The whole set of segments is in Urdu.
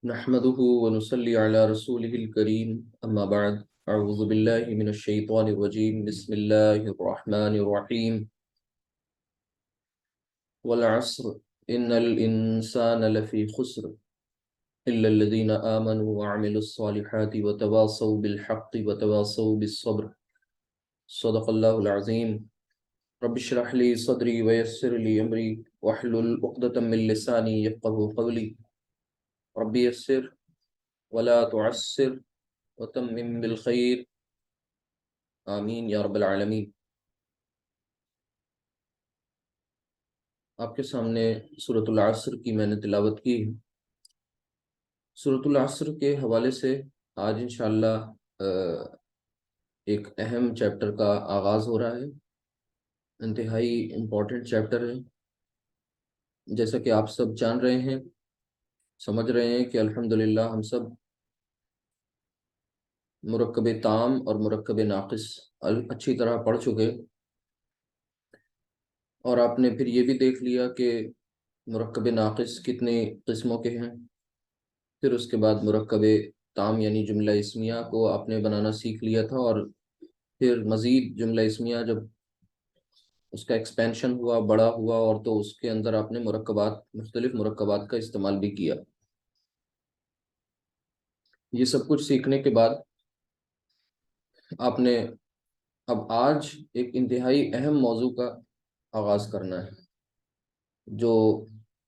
نحمده ونصلي على رسوله الكريم أما بعد أعوذ بالله من الشيطان الرجيم بسم الله الرحمن الرحيم والعصر إن الإنسان لفي خسر إلا الذين آمنوا وعملوا الصالحات وتواصوا بالحق وتواصوا بالصبر صدق الله العظيم رب اشرح لي صدري ويسر لي أمري واحلل عقدة من لساني يفقهوا قولي رب يسر ولا تعسر وتمم بالخير آمین یا رب العالمین۔ آپ کے سامنے سورۃ العصر کی میں نے تلاوت کی ہے۔ سورۃ العصر کے حوالے سے آج انشاءاللہ ایک اہم چیپٹر کا آغاز ہو رہا ہے، انتہائی امپورٹنٹ چیپٹر ہے۔ جیسا کہ آپ سب جان رہے ہیں، سمجھ رہے ہیں کہ الحمدللہ ہم سب مرکب تام اور مرکب ناقص اچھی طرح پڑھ چکے، اور آپ نے پھر یہ بھی دیکھ لیا کہ مرکب ناقص کتنے قسموں کے ہیں۔ پھر اس کے بعد مرکب تام یعنی جملہ اسمیہ کو آپ نے بنانا سیکھ لیا تھا، اور پھر مزید جملہ اسمیہ جب اس کا ایکسپینشن ہوا، بڑا ہوا، اور تو اس کے اندر آپ نے مختلف مرکبات کا استعمال بھی کیا۔ یہ سب کچھ سیکھنے کے بعد آپ نے اب آج ایک انتہائی اہم موضوع کا آغاز کرنا ہے، جو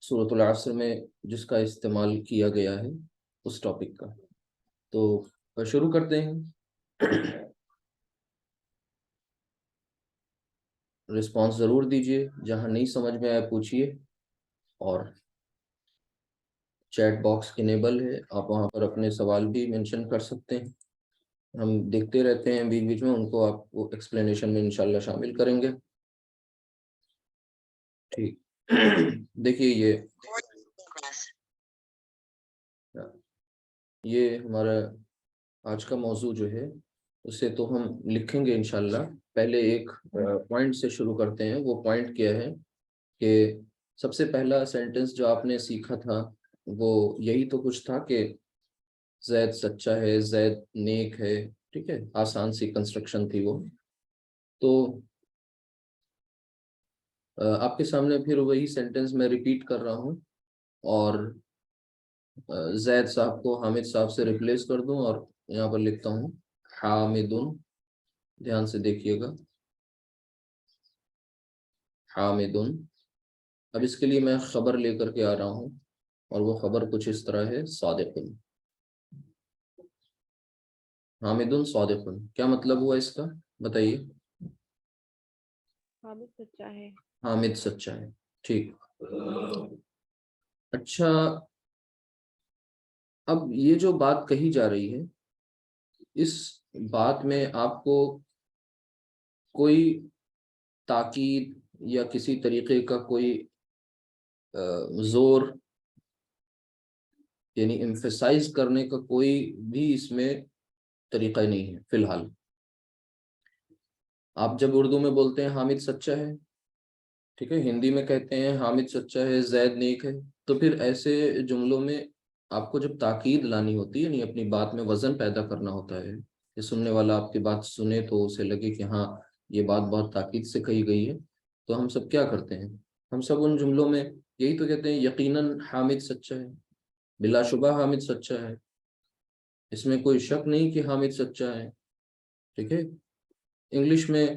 سورۃ العصر میں جس کا استعمال کیا گیا ہے اس ٹاپک کا۔ تو شروع کرتے ہیں۔ رسپانس ضرور دیجیے، جہاں نہیں سمجھ میں آئے پوچھیے، اور چیٹ باکس انیبل ہے، آپ وہاں پر اپنے سوال بھی مینشن کر سکتے ہیں، ہم دیکھتے رہتے ہیں بیچ بیچ میں، ان کو آپ کو ایکسپلینیشن میں انشاءاللہ شامل کریں گے۔ ٹھیک، دیکھیے یہ ہمارا آج کا موضوع جو ہے اسے تو ہم لکھیں گے انشاءاللہ۔ پہلے ایک پوائنٹ سے شروع کرتے ہیں۔ وہ پوائنٹ کیا ہے کہ سب سے پہلا سینٹنس جو آپ نے سیکھا تھا وہ یہی تو کچھ تھا کہ زید سچا ہے، زید نیک ہے، ٹھیک ہے، آسان سی کنسٹرکشن تھی وہ۔ تو آپ کے سامنے پھر وہی سینٹنس میں ریپیٹ کر رہا ہوں، اور زید صاحب کو حامد صاحب سے ریپلیس کر دوں، اور یہاں پر لکھتا ہوں حامدن، دھیان سے دیکھیے گا، حامدن۔ اب اس کے لیے میں خبر لے کر کے آ رہا ہوں، اور وہ خبر کچھ اس طرح ہے، صادقن، حامدن صادقن۔ کیا مطلب ہوا اس کا بتائیے؟ حامد سچا ہے، حامد سچا ہے، ٹھیک۔ اچھا، اب یہ جو بات کہی جا رہی ہے، اس بات میں آپ کو کوئی تاکید یا کسی طریقے کا کوئی زور یعنی ایمفیسائز کرنے کا کوئی بھی اس میں طریقہ نہیں ہے فی الحال۔ آپ جب اردو میں بولتے ہیں حامد سچا ہے، ٹھیک ہے، ہندی میں کہتے ہیں حامد سچا ہے، زید نیک ہے، تو پھر ایسے جملوں میں آپ کو جب تاکید لانی ہوتی ہے، یعنی اپنی بات میں وزن پیدا کرنا ہوتا ہے کہ سننے والا آپ کی بات سنے تو اسے لگے کہ ہاں یہ بات بہت تاکید سے کہی گئی ہے، تو ہم سب کیا کرتے ہیں؟ ہم سب ان جملوں میں یہی تو کہتے ہیں یقیناً حامد سچا ہے، بلا شبہ حامد سچا ہے، اس میں کوئی شک نہیں کہ حامد سچا ہے، ٹھیک ہے۔ انگلش میں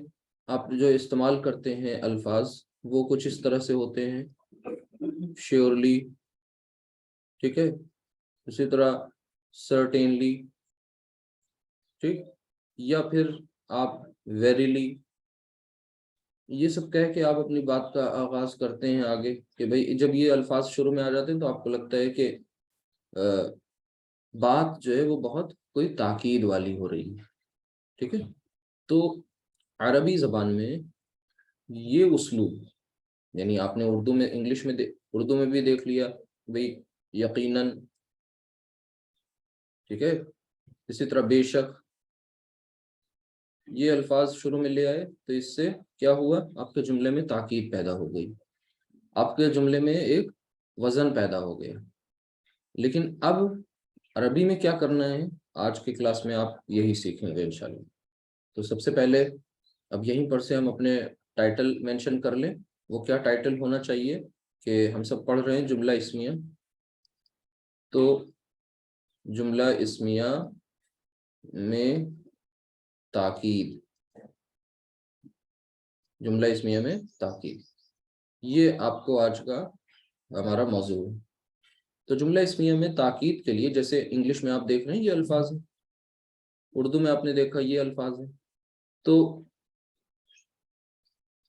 آپ جو استعمال کرتے ہیں الفاظ وہ کچھ اس طرح سے ہوتے ہیں، شیورلی، ٹھیک ہے، اسی طرح سرٹینلی، ٹھیک، یا پھر آپ ویریلی، یہ سب کہہ کے آپ اپنی بات کا آغاز کرتے ہیں آگے کہ بھائی جب یہ الفاظ شروع میں آ جاتے ہیں تو آپ کو لگتا ہے کہ بات جو ہے وہ بہت کوئی تاکید والی ہو رہی ہے، ٹھیک ہے۔ تو عربی زبان میں یہ اسلوب، یعنی آپ نے اردو میں انگلش میں اردو میں بھی دیکھ لیا بھئی یقیناً، ٹھیک ہے، اسی طرح بے شک، یہ الفاظ شروع میں لے آئے تو اس سے کیا ہوا؟ آپ کے جملے میں تاکید پیدا ہو گئی، آپ کے جملے میں ایک وزن پیدا ہو گیا۔ لیکن اب عربی میں کیا کرنا ہے آج کی کلاس میں آپ یہی سیکھیں گے انشاءاللہ. تو سب سے پہلے اب یہیں پر سے ہم اپنے ٹائٹل مینشن کر لیں. وہ کیا ٹائٹل ہونا چاہیے کہ ہم سب پڑھ رہے ہیں جملہ اسمیہ. تو جملہ اسمیہ میں تاکید، جملہ اسمیہ میں تاکید، یہ آپ کو آج کا ہمارا موضوع ہے. تو جملہ اسمیہ میں تاکید کے لیے جیسے انگلش میں آپ دیکھ رہے ہیں یہ الفاظ ہیں، اردو میں آپ نے دیکھا یہ الفاظ ہیں، تو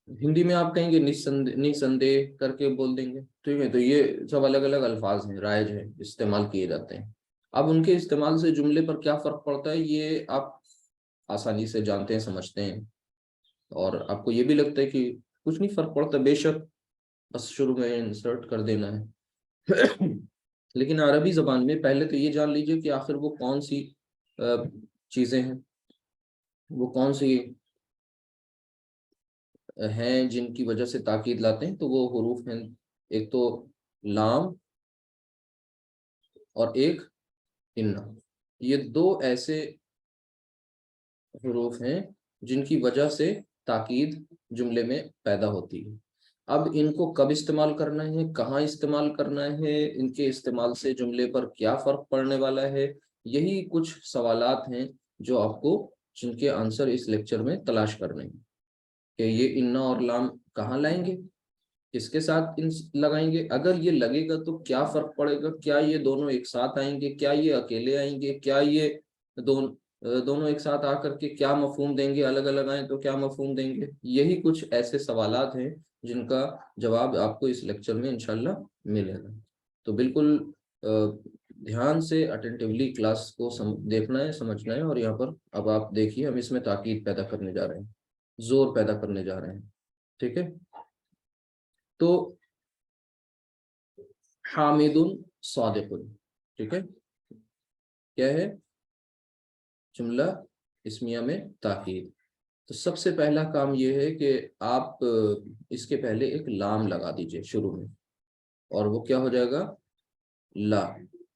ہندی میں آپ کہیں گے نسندیہ کر کے بول دیں گے، ٹھیک ہے. تو یہ سب الگ الگ الفاظ ہیں، رائج ہیں، استعمال کیے جاتے ہیں. اب ان کے استعمال سے جملے پر کیا فرق پڑتا ہے یہ آپ آسانی سے جانتے ہیں، سمجھتے ہیں، اور آپ کو یہ بھی لگتا ہے کہ کچھ نہیں فرق پڑتا، بے شک بس شروع میں انسرٹ کر دینا ہے. لیکن عربی زبان میں پہلے تو یہ جان لیجئے کہ آخر وہ کون سی چیزیں ہیں، وہ کون سی ہیں جن کی وجہ سے تاکید لاتے ہیں. تو وہ حروف ہیں، ایک تو لام اور ایک انا. یہ دو ایسے حروف ہیں جن کی وجہ سے تاکید جملے میں پیدا ہوتی ہے. اب ان کو کب استعمال کرنا ہے، کہاں استعمال کرنا ہے، ان کے استعمال سے جملے پر کیا فرق پڑنے والا ہے، یہی کچھ سوالات ہیں جو آپ کو جن کے آنسر اس لیکچر میں تلاش کرنے ہیں کہ یہ انا اور لام کہاں لائیں گے، کس کے ساتھ لگائیں گے، اگر یہ لگے گا تو کیا فرق پڑے گا، کیا یہ دونوں ایک ساتھ آئیں گے، کیا یہ اکیلے آئیں گے، کیا یہ دونوں ایک ساتھ آ کر کے کیا مفہوم دیں گے، الگ الگ آئیں تو کیا مفہوم دیں گے. یہی کچھ ایسے سوالات ہیں جن کا جواب آپ کو اس لیکچر میں انشاءاللہ ملے گا. تو بالکل دھیان سے اٹینٹیولی کلاس کو دیکھنا ہے، سمجھنا ہے. اور یہاں پر اب آپ دیکھیے ہم اس میں تاکید پیدا کرنے جا رہے ہیں، زور پیدا کرنے جا رہے ہیں. ٹھیک ہے. تو حامد صادق، ٹھیک ہے، کیا ہے جملہ اسمیہ میں تاکید. تو سب سے پہلا کام یہ ہے کہ آپ اس کے پہلے ایک لام لگا دیجئے شروع میں، اور وہ کیا ہو جائے گا لا،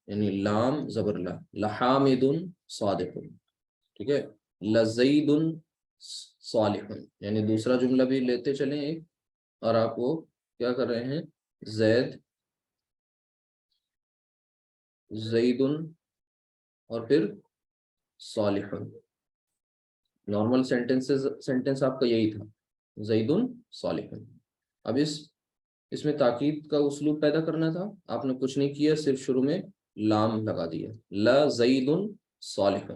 یعنی لام زبر لا، لحامد صادق. ٹھیک ہے. لزید صالح، یعنی دوسرا جملہ بھی لیتے چلیں ایک، اور آپ وہ کیا کر رہے ہیں زید، زید اور پھر صالح. نارمل سینٹنس آپ کا یہی تھا، زید صالح. اب اس میں تاکید کا اسلوب پیدا کرنا تھا، آپ نے کچھ نہیں کیا، صرف شروع میں لام لگا دیا، لا زید صالح.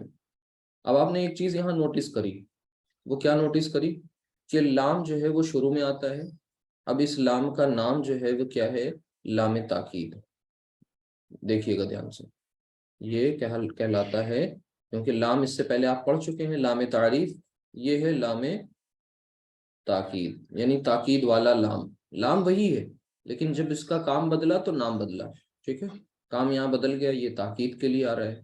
اب آپ نے ایک چیز یہاں نوٹس کری، وہ کیا نوٹس کری کہ لام جو ہے وہ شروع میں آتا ہے. اب اس لام کا نام جو ہے وہ کیا ہے، لام تاکید. دیکھیے گا دھیان سے، یہ کہلاتا ہے، کیونکہ لام اس سے پہلے آپ پڑھ چکے ہیں لام تعریف، یہ ہے لام تاکید، یعنی تاکید والا لام. لام وہی ہے لیکن جب اس کا کام بدلا تو نام بدلا. ٹھیک ہے. کام یہاں بدل گیا، یہ تاکید کے لیے آ رہا ہے،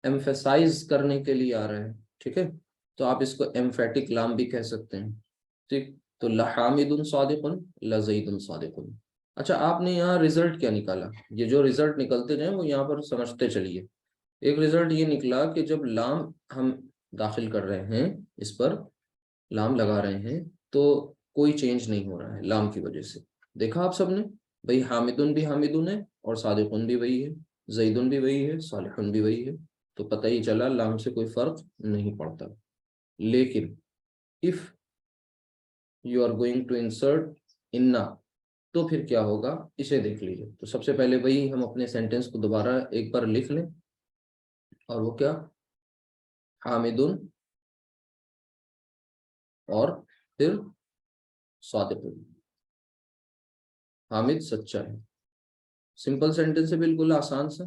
ایمفیسائز کرنے کے لیے آ رہا ہے. ٹھیک ہے. تو آپ اس کو ایمفیٹک لام بھی کہہ سکتے ہیں. ٹھیک. تو لحامد صادق، لزید صادق. اچھا آپ نے یہاں رزلٹ کیا نکالا، یہ جو رزلٹ نکلتے جائیں وہ یہاں پر سمجھتے چلیے. ایک رزلٹ یہ نکلا کہ جب لام ہم داخل کر رہے ہیں، اس پر لام لگا رہے ہیں، تو کوئی چینج نہیں ہو رہا ہے لام کی وجہ سے. دیکھا آپ سب نے بھائی، حامدن بھی حامدن ہے اور صادقن بھی وہی ہے، زیدن بھی وہی ہے، صالحن بھی وہی ہے. تو پتہ ہی چلا لام سے کوئی فرق نہیں پڑتا. لیکن if you are going to insert inna تو پھر کیا ہوگا اسے دیکھ لیجیے. تو سب سے پہلے وہی ہم اپنے سینٹنس کو دوبارہ ایک بار لکھ لیں، اور وہ کیا، حامدن اور پھر صادق. حامد سچا ہے. سمپل سینٹنس ہے، بالکل آسان سا.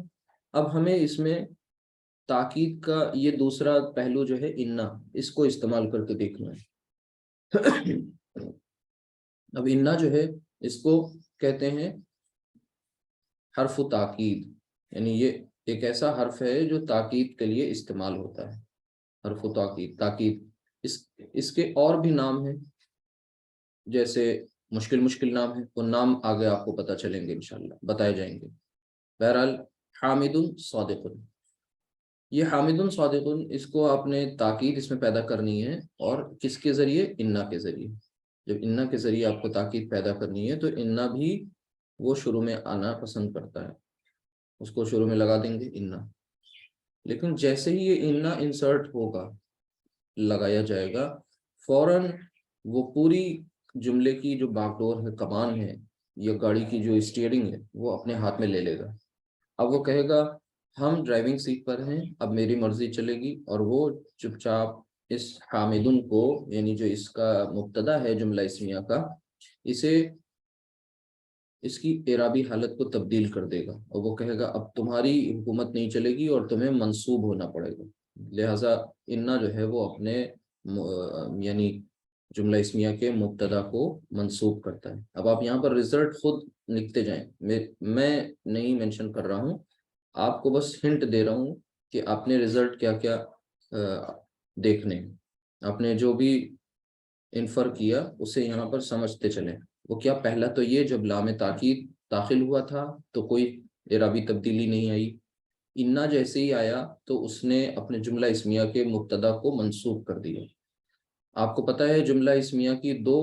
اب ہمیں اس میں تاکید کا یہ دوسرا پہلو جو ہے انا، اس کو استعمال کر کے دیکھنا ہے. اب انا جو ہے اس کو کہتے ہیں حرف تاکید، یعنی یہ ایک ایسا حرف ہے جو تاکید کے لیے استعمال ہوتا ہے. حرف تاکید اس کے اور بھی نام ہیں، جیسے مشکل نام ہے، وہ نام آگے آپ کو پتہ چلیں گے انشاءاللہ، بتائے جائیں گے. بہرحال حامد صادق، یہ حامد صادق اس کو آپ نے تاکید اس میں پیدا کرنی ہے، اور کس کے ذریعے؟ انا کے ذریعے۔ جب انا کے ذریعے آپ کو تاکید پیدا کرنی ہے تو انا بھی وہ شروع میں آنا پسند کرتا ہے، اس کو شروع میں لگا دیں گے انا۔ لیکن جیسے ہی یہ انا انسرٹ ہوگا، لگایا جائے گا، فوراً وہ پوری جملے کی جو باغ ڈور ہے، کمان ہے، یا گاڑی کی جو اسٹیئرنگ ہے، وہ اپنے ہاتھ میں لے لے گا۔ اب وہ کہے گا ہم ڈرائیونگ سیٹ پر ہیں، اب میری مرضی چلے گی، اور وہ چپ چاپ اس حامدن کو، یعنی جو اس کا مبتدا ہے جملہ اسمیہ کا، اسے اس کی اعرابی حالت کو تبدیل کر دے گا، اور وہ کہے گا اب تمہاری حکومت نہیں چلے گی اور تمہیں منسوب ہونا پڑے گا۔ لہٰذا انا جو ہے وہ اپنے یعنی جملہ اسمیہ کے مبتدا کو منسوب کرتا ہے۔ اب آپ یہاں پر رزلٹ خود لکھتے جائیں، میں نہیں مینشن کر رہا ہوں، آپ کو بس ہنٹ دے رہا ہوں کہ آپ نے رزلٹ کیا کیا دیکھنے ہیں، آپ نے جو بھی انفر کیا اسے یہاں پر سمجھتے چلیں۔ وہ کیا؟ پہلا تو یہ، جب لام تاکید داخل ہوا تھا تو کوئی اعرابی تبدیلی نہیں آئی، انا جیسے ہی آیا تو اس نے اپنے جملہ اسمیہ کے مبتدا کو منسوب کر دیا۔ آپ کو پتہ ہے جملہ اسمیہ کی دو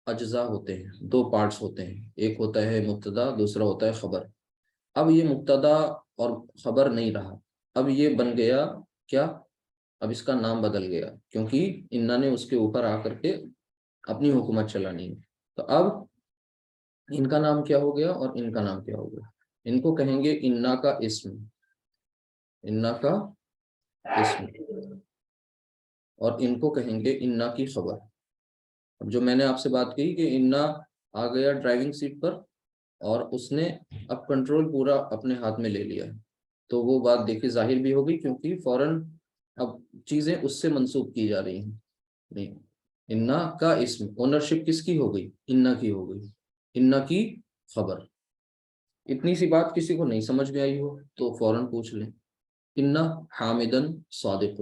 اجزاء ہوتے ہیں، دو پارٹس ہوتے ہیں، ایک ہوتا ہے مبتدا، دوسرا ہوتا ہے خبر۔ اب یہ مبتدا اور خبر نہیں رہا، اب یہ بن گیا کیا؟ اب اس کا نام بدل گیا، کیونکہ انا نے اس کے اوپر آ کر کے اپنی حکومت چلانی ہے۔ تو اب ان کا نام کیا ہو گیا اور ان کا نام کیا ہو گیا؟ ان کو کہیں گے انا کا اسم، انا کا اسم، اور ان کو کہیں گے انا کی خبر۔ اب جو میں نے آپ سے بات کی کہ انا آ گیا ڈرائیونگ سیٹ پر، اور اس نے اب کنٹرول پورا اپنے ہاتھ میں لے لیا ہے، تو وہ بات دیکھیے ظاہر بھی ہوگی، کیونکہ فوراً اب چیزیں اس سے منسوب کی جا رہی ہیں۔ نہیں، انا کا اسم، اونرشپ کس کی ہو گئی؟ انا کی ہو گئی، انا کی خبر۔ اتنی سی بات کسی کو نہیں سمجھ میں آئی ہو تو فوراً پوچھ لیں۔ انا حامدن صادق،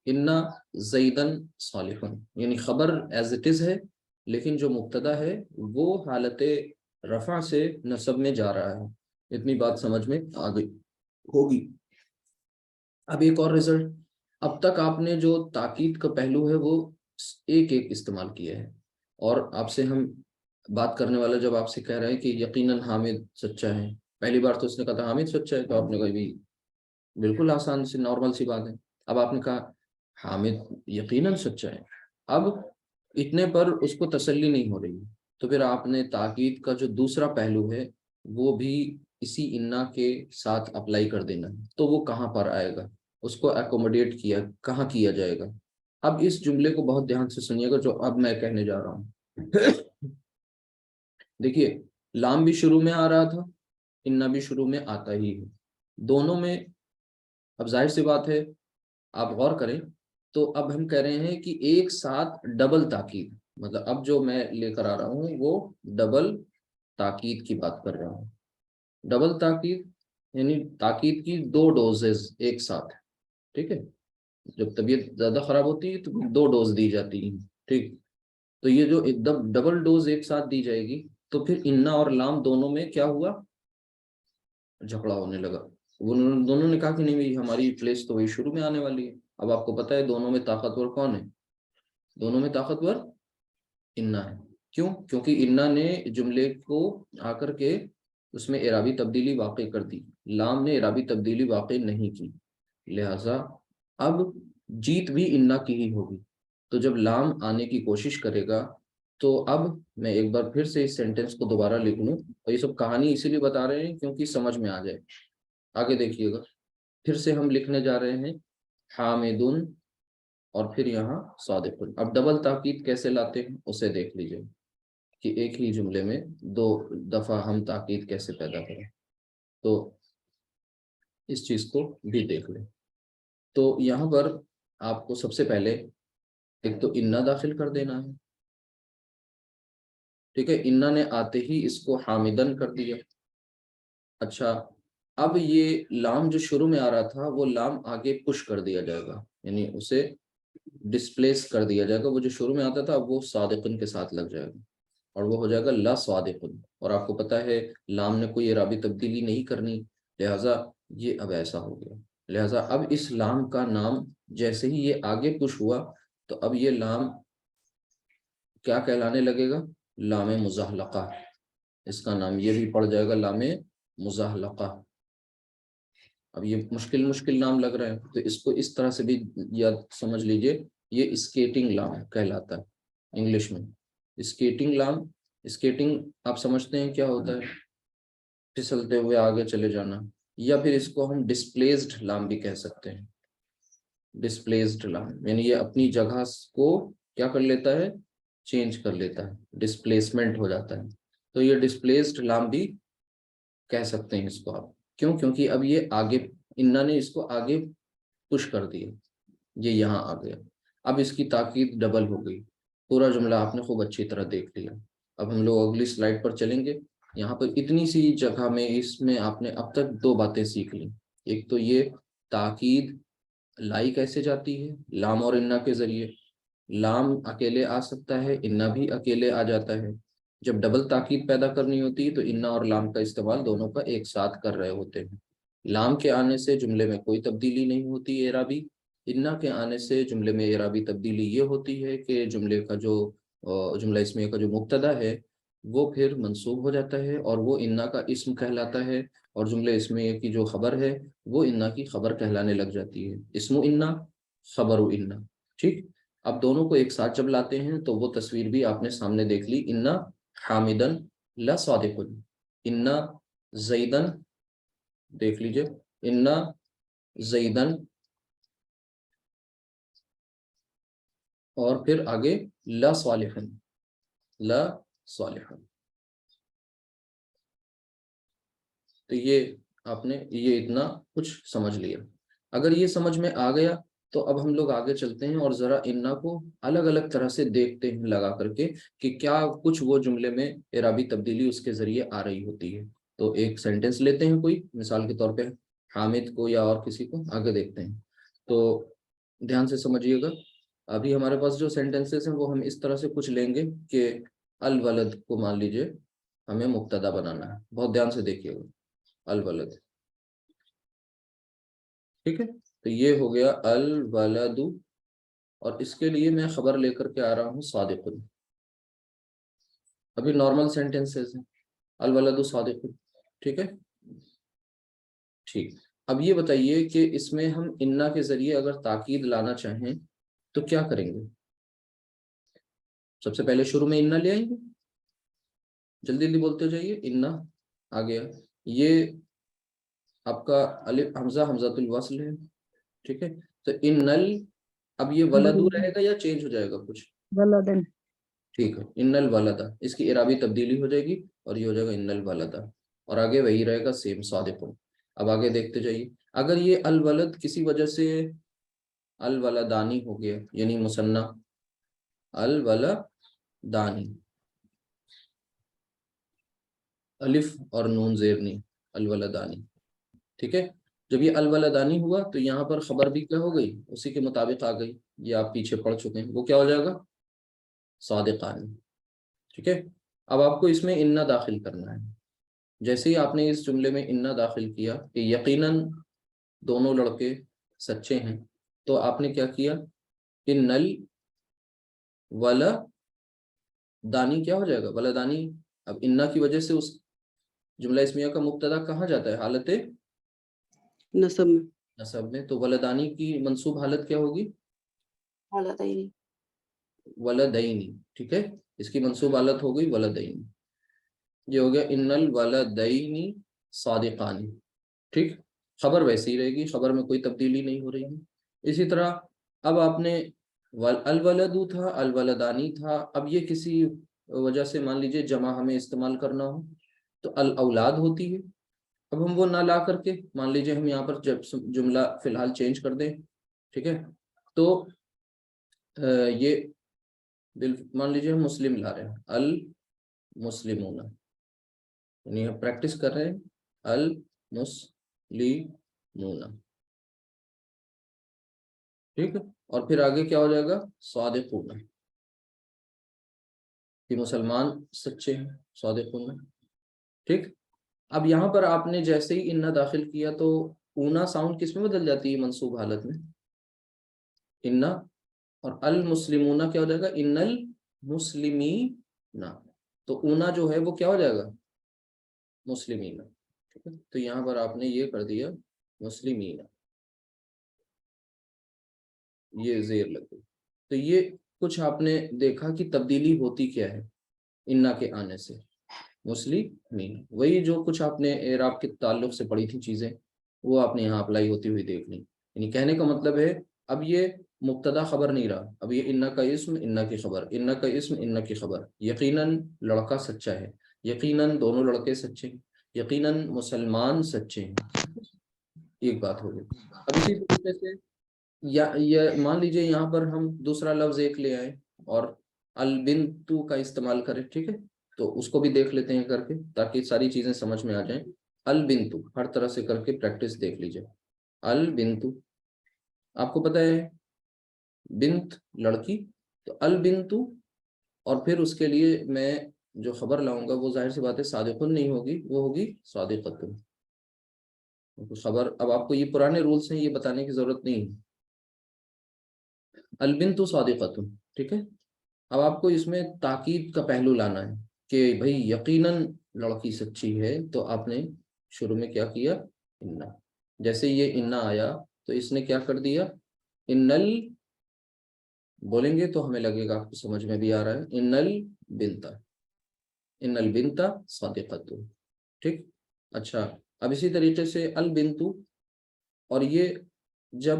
انا زیدن صالح، یعنی خبر ایز اٹ از ہے، لیکن جو مبتدا ہے وہ حالت رفع سے نصب میں جا رہا ہے۔ اتنی بات سمجھ میں آ گئی ہوگی۔ اب ایک اور رزلٹ، اب تک آپ نے جو تاکید کا پہلو ہے وہ ایک ایک استعمال کیا ہے، اور آپ سے ہم بات کرنے والا جب آپ سے کہہ رہے ہیں کہ یقیناً حامد سچا ہے، پہلی بار تو اس نے کہا تھا حامد سچا ہے، تو آپ نے کہا بھی بالکل آسان سی نارمل سی بات ہے۔ اب آپ نے کہا حامد یقیناً سچا ہے، اب اتنے پر اس کو تسلی نہیں ہو رہی، تو پھر آپ نے تاکید کا جو دوسرا پہلو ہے وہ بھی اسی انا کے ساتھ اپلائی کر دینا ہے۔ تو وہ کہاں پر آئے گا، اس کو ایکوموڈیٹ کیا کہاں کیا جائے گا؟ اب اس جملے کو بہت دھیان سے سنیے گا جو اب میں کہنے جا رہا ہوں۔ دیکھیے، لام بھی شروع میں آ رہا تھا، انا بھی شروع میں آتا ہی ہے، دونوں میں اب ظاہر سی بات ہے، آپ غور کریں تو اب ہم کہہ رہے ہیں کہ ایک ساتھ ڈبل تاکید، مطلب اب جو میں لے کر آ رہا ہوں وہ ڈبل تاکید کی بات کر رہا ہوں۔ ڈبل تاکید یعنی تاکید کی دو ڈوزز ایک ساتھ، ٹھیک ہے؟ جب طبیعت زیادہ خراب ہوتی ہے تو دو ڈوز دی جاتی ہیں، ٹھیک؟ تو یہ جو ایک دم ڈبل ڈوز ایک ساتھ دی جائے گی، تو پھر انا اور لام دونوں میں کیا ہوا؟ جھگڑا ہونے لگا۔ دونوں نے کہا کہ نہیں بھائی، ہماری پلیس تو وہی شروع میں آنے والی ہے۔ اب آپ کو پتہ ہے دونوں میں طاقتور کون ہے؟ دونوں میں طاقتور انا ہے۔ کیوں؟ کیونکہ انا نے جملے کو آ کر کے اس میں اعرابی تبدیلی واقع کر دی، لام نے اعرابی تبدیلی واقع نہیں کی، لہذا اب جیت بھی انا کی ہی ہوگی۔ تو جب لام آنے کی کوشش کرے گا تو اب میں ایک بار پھر سے اس سینٹنس کو دوبارہ لکھ لوں، اور یہ سب کہانی اسی لیے بتا رہے ہیں کیونکہ سمجھ میں آ جائے۔ آگے دیکھیے گا، پھر سے ہم لکھنے جا رہے ہیں حامدن اور پھر یہاں صادقن۔ اب ڈبل تاکید کیسے لاتے ہیں اسے دیکھ لیجئے کہ ایک ہی جملے میں دو دفعہ ہم تاکید کیسے پیدا کریں، تو اس چیز کو بھی دیکھ لیں۔ تو یہاں پر آپ کو سب سے پہلے ایک تو انا داخل کر دینا ہے، ٹھیک ہے؟ انا نے آتے ہی اس کو حامدن کر دیا۔ اچھا، اب یہ لام جو شروع میں آ رہا تھا وہ لام آگے پش کر دیا جائے گا، یعنی اسے ڈسپلیس کر دیا جائے گا، وہ جو شروع میں آتا تھا وہ صادقن کے ساتھ لگ جائے گا، اور وہ ہو جائے گا لا صادقن۔ اور آپ کو پتہ ہے لام نے کوئی اعرابی تبدیلی نہیں کرنی، لہٰذا یہ اب ایسا ہو گیا. لہٰذا اب اس لام کا نام جیسے ہی یہ آگے پش ہوا تو اب یہ لام کیا کہلانے لگے گا؟ لام مزحلقہ. اس کا نام یہ بھی پڑ جائے گا لام مزحلقہ. اب یہ مشکل نام لگ رہا ہے تو اس کو اس طرح سے بھی یاد سمجھ لیجئے. یہ اسکیٹنگ لام کہلاتا ہے انگلش میں. اسکیٹنگ لام. اسکیٹنگ آپ سمجھتے ہیں کیا ہوتا ہے؟ پھسلتے ہوئے آگے چلے جانا. یا پھر اس کو ہم ڈسپلیسڈ لام بھی کہہ سکتے ہیں. ڈسپلیسڈ لام یعنی یہ اپنی جگہ کو کیا کر لیتا ہے؟ چینج کر لیتا ہے. ڈسپلیسمنٹ ہو جاتا ہے. تو یہ ڈسپلیسڈ لام بھی کہہ سکتے ہیں اس کو آپ. کیوں؟ کیونکہ اب یہ آگے انا نے اس کو آگے پش کر دیا. یہ یہاں آ گیا. اب اس کی تاکید ڈبل ہو گئی. پورا جملہ آپ نے خوب اچھی طرح دیکھ لیا. اب ہم لوگ اگلی سلائڈ پر چلیں گے. یہاں پر اتنی سی جگہ میں اس میں آپ نے اب تک دو باتیں سیکھ لی. ایک تو یہ تاکید لائی کیسے جاتی ہے؟ لام اور انا کے ذریعے. لام اکیلے آ سکتا ہے, انا بھی اکیلے آ جاتا ہے. جب ڈبل تاکید پیدا کرنی ہوتی ہے تو انا اور لام کا استعمال دونوں کا ایک ساتھ کر رہے ہوتے ہیں. لام کے آنے سے جملے میں کوئی تبدیلی نہیں ہوتی اعرابی. انا کے آنے سے جملے میں اعرابی تبدیلی یہ ہوتی ہے کہ جملے کا جو جملہ اسمیہ کا جو مبتدا ہے وہ پھر منصوب ہو جاتا ہے اور وہ انا کا اسم کہلاتا ہے, اور جملہ اسمیہ کی جو خبر ہے وہ انا کی خبر کہلانے لگ جاتی ہے. اسم انا خبر انا. ٹھیک. اب دونوں کو ایک ساتھ جب لاتے ہیں تو وہ تصویر بھی آپ نے سامنے دیکھ لی. انا حامدن لا صادقن. انا زیدن دیکھ لیجئے. انا زیدن اور پھر آگے لا صالحن. لا صالحن. تو یہ آپ نے یہ اتنا کچھ سمجھ لیا. اگر یہ سمجھ میں آ گیا تو اب ہم لوگ آگے چلتے ہیں اور ذرا انا کو الگ الگ طرح سے دیکھتے ہیں لگا کر کے کہ کیا کچھ وہ جملے میں اعرابی تبدیلی اس کے ذریعے آ رہی ہوتی ہے. تو ایک سینٹنس لیتے ہیں کوئی مثال کے طور پہ حامد کو یا اور کسی کو, آگے دیکھتے ہیں. تو دھیان سے سمجھیے گا. ابھی ہمارے پاس جو سینٹنسز ہیں وہ ہم اس طرح سے کچھ لیں گے کہ الولد کو مان لیجئے ہمیں مبتدا بنانا ہے. بہت دھیان سے دیکھیے گا. الولد. ٹھیک ہے. تو یہ ہو گیا الولد, اور اس کے لیے میں خبر لے کر کے آ رہا ہوں صادق. ابھی نارمل سینٹینسز ہیں. الولد صادق. ٹھیک ہے. ٹھیک. اب یہ بتائیے کہ اس میں ہم انا کے ذریعے اگر تاکید لانا چاہیں تو کیا کریں گے؟ سب سے پہلے شروع میں انا لے آئیں گے. جلدی جلدی بولتے جائیے. انا آ گیا. یہ آپ کا الف حمزہ حمزۃ الوصل ہے. ٹھیک ہے. تو انل, اب یہ ولدو رہے گا یا چینج ہو جائے گا کچھ؟ ولدن. ٹھیک ہے. ان الولدا, اس کی اعرابی تبدیلی ہو جائے گی اور یہ ہو جائے گا ان الولدا, اور آگے وہی رہے گا سیم صادق. اب آگے دیکھتے جائیے. اگر یہ الولد کسی وجہ سے الولدانی ہو گیا یعنی مثنیٰ الولدانی, الف اور نون زیر نہیں, الولدانی. ٹھیک ہے. جب یہ الولدانی ہوا تو یہاں پر خبر بھی کیا ہو گئی؟ اسی کے مطابق آ گئی. یہ آپ پیچھے پڑھ چکے ہیں. وہ کیا ہو جائے گا؟ صادقانی. ٹھیک ہے. اب آپ کو اس میں انا داخل کرنا ہے. جیسے ہی آپ نے اس جملے میں انا داخل کیا کہ یقیناً دونوں لڑکے سچے ہیں, تو آپ نے کیا کیا؟ ان ولدانی کیا ہو جائے گا؟ ولدانی. اب انا کی وجہ سے اس جملہ اسمیہ کا مبتدا کہاں جاتا ہے؟ حالت نصب میں. نصب میں. تو ولدانی کی منصوب حالت کیا ہوگی؟ ولدین. ولدینی. ٹھیک ہے. اس کی منصوب حالت ہو گئی ولدینی. یہ ہو گیا ان الولدینی صادقانی. ٹھیک. خبر ویسی ہی رہے گی, خبر میں کوئی تبدیلی نہیں ہو رہی ہے. اسی طرح اب آپ نے الولدو تھا, الولدانی تھا, اب یہ کسی وجہ سے مان لیجئے جمع ہمیں استعمال کرنا ہو تو الاولاد ہوتی ہے. اب ہم وہ نہ لا کر کے مان لیجئے ہم یہاں پر جب جملہ فی الحال چینج کر دیں. ٹھیک ہے. تو یہ مان لیجئے ہم مسلم لا رہے ہیں, المسلمون, یعنی ہم پریکٹس کر رہے ہیں المسلمون. ٹھیک ہے. اور پھر آگے کیا ہو جائے گا؟ صادقون, کہ مسلمان سچے ہیں, صادقون. ٹھیک. اب یہاں پر آپ نے جیسے ہی انا داخل کیا تو اونا ساؤنڈ کس میں بدل جاتی ہے منصوب حالت میں؟ انا. اور المسلمون کیا ہو جائے گا؟ ان المسلمین. تو اونا جو ہے وہ کیا ہو جائے گا؟ مسلمین. ٹھیک ہے، تو یہاں پر آپ نے یہ کر دیا مسلمین، یہ زیر لگ گئی. تو یہ کچھ آپ نے دیکھا کہ تبدیلی ہوتی کیا ہے انا کے آنے سے. مسلمین وہی جو کچھ آپ نے اعراب کے تعلق سے پڑھی تھی چیزیں، وہ آپ نے یہاں اپلائی ہوتی ہوئی دیکھ لی. یعنی کہنے کا مطلب ہے اب یہ مبتدا خبر نہیں رہا، اب یہ انا کا اسم انا کی خبر، انا کا اسم انا کی خبر. یقیناً لڑکا سچا ہے، یقیناً دونوں لڑکے سچے ہیں، یقیناً مسلمان سچے ہیں. ایک بات ہو گئی. اب اسی طریقے سے یا مان لیجئے یہاں پر ہم دوسرا لفظ ایک لے آئے اور البنتو کا استعمال کریں. ٹھیک ہے، تو اس کو بھی دیکھ لیتے ہیں کر کے تاکہ ساری چیزیں سمجھ میں آ جائیں. البنتو ہر طرح سے کر کے پریکٹس دیکھ لیجئے. البنتو آپ کو پتہ ہے بنت لڑکی، تو البنتو، اور پھر اس کے لیے میں جو خبر لاؤں گا وہ ظاہر سی بات ہے صادقن نہیں ہوگی، وہ ہوگی صادقتن. خبر اب آپ کو یہ پرانے رولز ہیں، یہ بتانے کی ضرورت نہیں ہے. البنت صادقتن. ٹھیک ہے، اب آپ کو اس میں تاکید کا پہلو لانا ہے کہ بھئی یقیناً لڑکی سچی ہے. تو آپ نے شروع میں کیا کیا؟ انا. جیسے یہ انا آیا تو اس نے کیا کر دیا؟ انل بولیں گے تو ہمیں لگے گا آپ کو سمجھ میں بھی آ رہا ہے. انل بنتا، ان البنتا صادقتن. ٹھیک، اچھا. اب اسی طریقے سے البنتو، اور یہ جب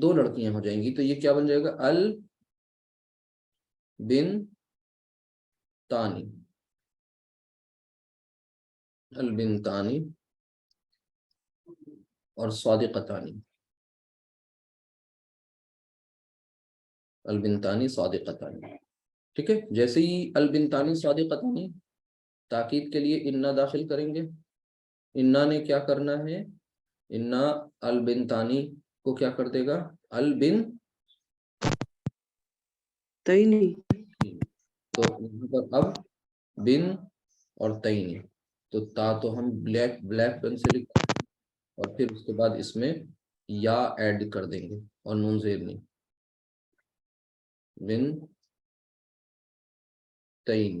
دو لڑکیاں ہو جائیں گی تو یہ کیا بن جائے گا؟ البن تانی. البنتانی اور صادقتانی. البنتانی صادقتانی. ٹھیک ہے، جیسے ہی البنتانی صادقتانی تاکید کے لیے انا داخل کریں گے. انا نے کیا کرنا ہے؟ انا البنتانی کو کیا کر دے گا؟ البن تینی. تو یہاں پر اب بن اور تین، تو تا تو ہم بلیک پین سے لکھیں اور پھر اس کے بعد اس میں یا ایڈ کر دیں گے اور نون زیر نہیں. بن تین،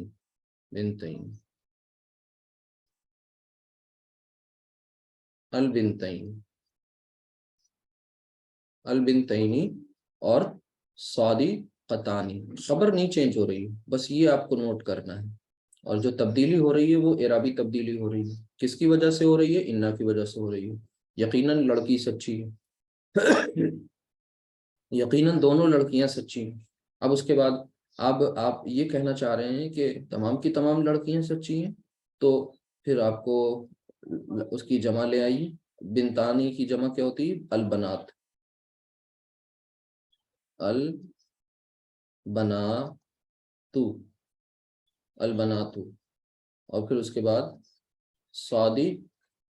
بن تین، البنتین، البنتینی اور صادقتانی. خبر نہیں چینج ہو رہی، بس یہ آپ کو نوٹ کرنا ہے. اور جو تبدیلی ہو رہی ہے وہ اعرابی تبدیلی ہو رہی ہے. کس کی وجہ سے ہو رہی ہے؟ انا کی وجہ سے ہو رہی ہے. یقیناً لڑکی سچی ہے، یقیناً دونوں لڑکیاں سچی ہیں. اب اس کے بعد اب آپ یہ کہنا چاہ رہے ہیں کہ تمام کی تمام لڑکیاں سچی ہیں، تو پھر آپ کو اس کی جمع لے آئیے. بنتانی کی جمع کیا ہوتی ہے؟ البنات. البناتو، البناتو. اور پھر اس کے بعد صادی.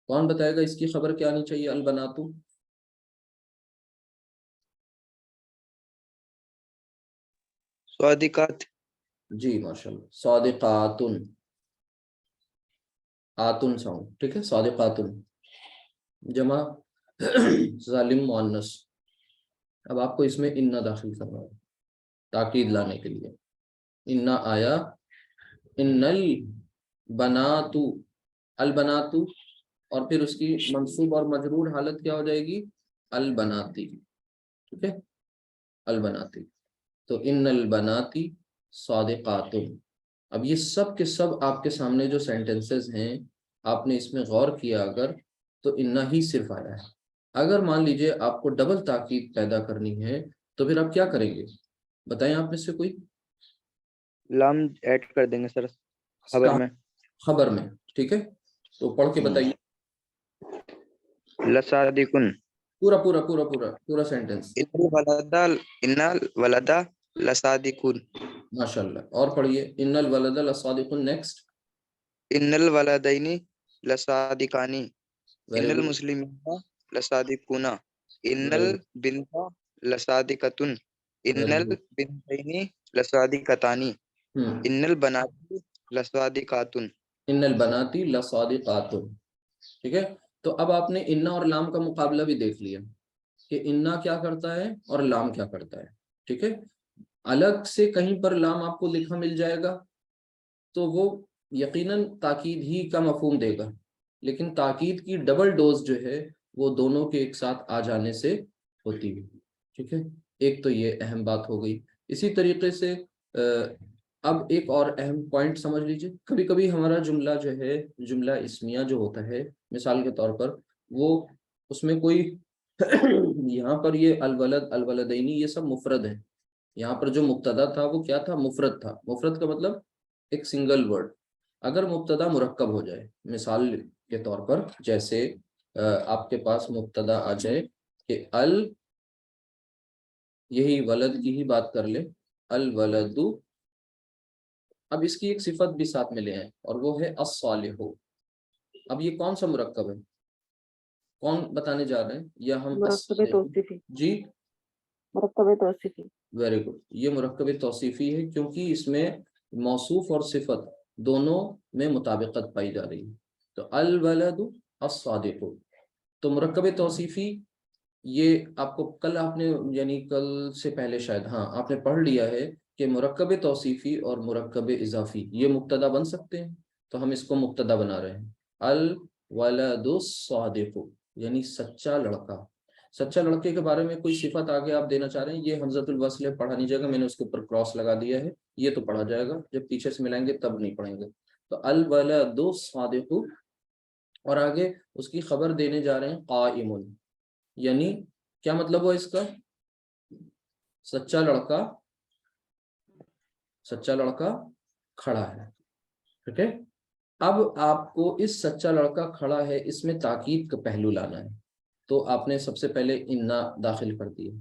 کون بتائے گا اس کی خبر کیا آنی چاہیے؟ البناتو. صادقات. جی ماشاءاللہ، صادقاتن. آتن ساؤنڈ. ٹھیک ہے، صادقاتن جمع ظالم مؤنث. اب آپ کو اس میں انا داخل کرنا ہے تاکید لانے کے لیے. انا آیا، ان البناتو، البناتو، اور پھر اس کی منصوب اور مجرور حالت کیا ہو جائے گی؟ البناتی. ٹھیک ہے، البناتی. تو ان البناتی صادقاتن. اب یہ سب کے سب آپ کے سامنے جو سینٹنسز ہیں، آپ نے اس میں غور کیا اگر تو انا ہی صرف آیا ہے. اگر مان لیجئے آپ کو ڈبل تاکید پیدا کرنی ہے تو پھر آپ کیا کریں گے؟ بتائیں آپ میں سے کوئی. لام ایڈ کر دیں گے سر خبر میں. خبر میں. ٹھیک ہے، تو پڑھ کے بتائیے لصادقن. پورا پورا پورا پورا پورا سینٹنس. ان الولد لصادقون. ماشاء اللہ. اور پڑھیے ان الولد لصادق. نیکسٹ. ان الولدین لصادقانی. ان ویری گڈ. المسلمین لصادقون. ان ویری گڈ. البنت لصادقتن. ان ویری گڈ. البنتین لصادقتانی. ان البنات لصادقاتن. ان البناتی لصادقات، ٹھیک ہے. تو اب آپ نے انا اور لام کا مقابلہ بھی دیکھ لیا کہ انا کیا کرتا ہے اور لام کیا کرتا ہے. ٹھیک ہے. الگ سے کہیں پر لام آپ کو لکھا مل جائے گا تو وہ یقیناً تاکید ہی کا مفہوم دے گا، لیکن تاکید کی ڈبل ڈوز جو ہے وہ دونوں کے ایک ساتھ آ جانے سے ہوتی ہے. ٹھیک ہے. ایک تو یہ اہم بات ہو گئی. اسی طریقے سے اب ایک اور اہم پوائنٹ سمجھ لیجئے. کبھی کبھی ہمارا جملہ جو ہے، جملہ اسمیہ جو ہوتا ہے، مثال کے طور پر وہ اس میں کوئی یہاں پر یہ الولد الولدینی یہ سب مفرد ہیں. یہاں پر جو مبتدا تھا وہ کیا تھا؟ مفرد تھا. مفرد کا مطلب ایک سنگل ورڈ. اگر مبتدا مرکب ہو جائے، مثال کے طور پر جیسے آپ کے پاس مبتدا آ جائے کہ یہی ولد کی ہی بات کر لیں، الولد. اب اس کی ایک صفت بھی ساتھ میں لے آئیں اور وہ ہے الصالح. اب یہ کون سا مرکب ہے؟ کون بتانے جا رہے ہیں؟ یا ہم مرکب توصیفی. جی مرکب توصیفی. Very good. یہ مرکب توصیفی ہے کیونکہ اس میں موصوف اور صفت دونوں میں مطابقت پائی جا رہی ہے. تو الولد الصادق. تو مرکب توصیفی یہ آپ کو آپ نے یعنی کل سے پہلے شاید آپ نے پڑھ لیا ہے کہ مرکب توصیفی اور مرکب اضافی یہ مبتدا بن سکتے ہیں. تو ہم اس کو مبتدا بنا رہے ہیں. الولد الصادق یعنی سچا لڑکا. سچا لڑکے کے بارے میں کوئی صفت آگے آپ دینا چاہ رہے ہیں، یہ حمزۃ الوصل ہے، پڑھا نہیں جائے گا. میں نے اس کے اوپر کراس لگا دیا ہے، یہ تو پڑھا جائے گا. جب پیچھے سے ملائیں گے تب نہیں پڑھیں گے. تو الولد الصادق اور آگے اس کی خبر دینے جا رہے ہیں قائم. یعنی کیا مطلب ہوا اس کا؟ سچا لڑکا کھڑا ہے. ٹھیک ہے. اب آپ کو اس سچا لڑکا کھڑا ہے اس میں تاکید کا پہلو لانا ہے. تو آپ نے سب سے پہلے انا داخل کر دیا.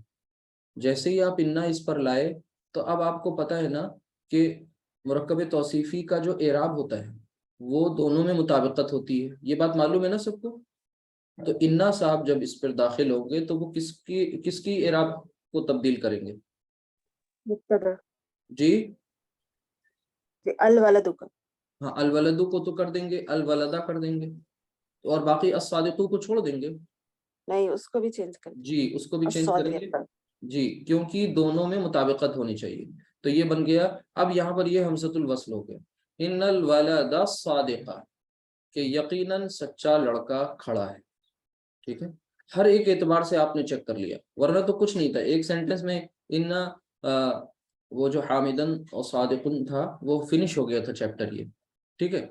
جیسے ہی آپ انا اس پر لائے تو اب آپ کو پتا ہے نا کہ مرکب توصیفی کا جو اعراب ہوتا ہے وہ دونوں میں مطابقت ہوتی ہے. یہ بات معلوم ہے نا سب کو؟ تو انا صاحب جب اس پر داخل ہوں گے تو وہ کس کی اعراب کو تبدیل کریں گے؟ مبتدا. جی الولد کا. ہاں، الولدو کو تو کر دیں گے، الولدہ کر دیں گے، اور باقی الصادقو کو چھوڑ دیں گے. نہیں، اس کو بھی چینج کر. جی اس کو بھی چینج کریں گے. جی کیونکہ دونوں میں مطابقت ہونی چاہیے. تو یہ بن گیا. اب یہاں پر یہ حمزۃ الوصل ہو گیا. ان الولد الصادق کہ یقیناً سچا لڑکا کھڑا ہے. ٹھیک ہے. ہر ایک اعتبار سے آپ نے چیک کر لیا، ورنہ تو کچھ نہیں تھا. ایک سینٹنس میں ان وہ جو حامدن اور صادقن تھا وہ فنش ہو گیا تھا چیپٹر یہ. ٹھیک ہے.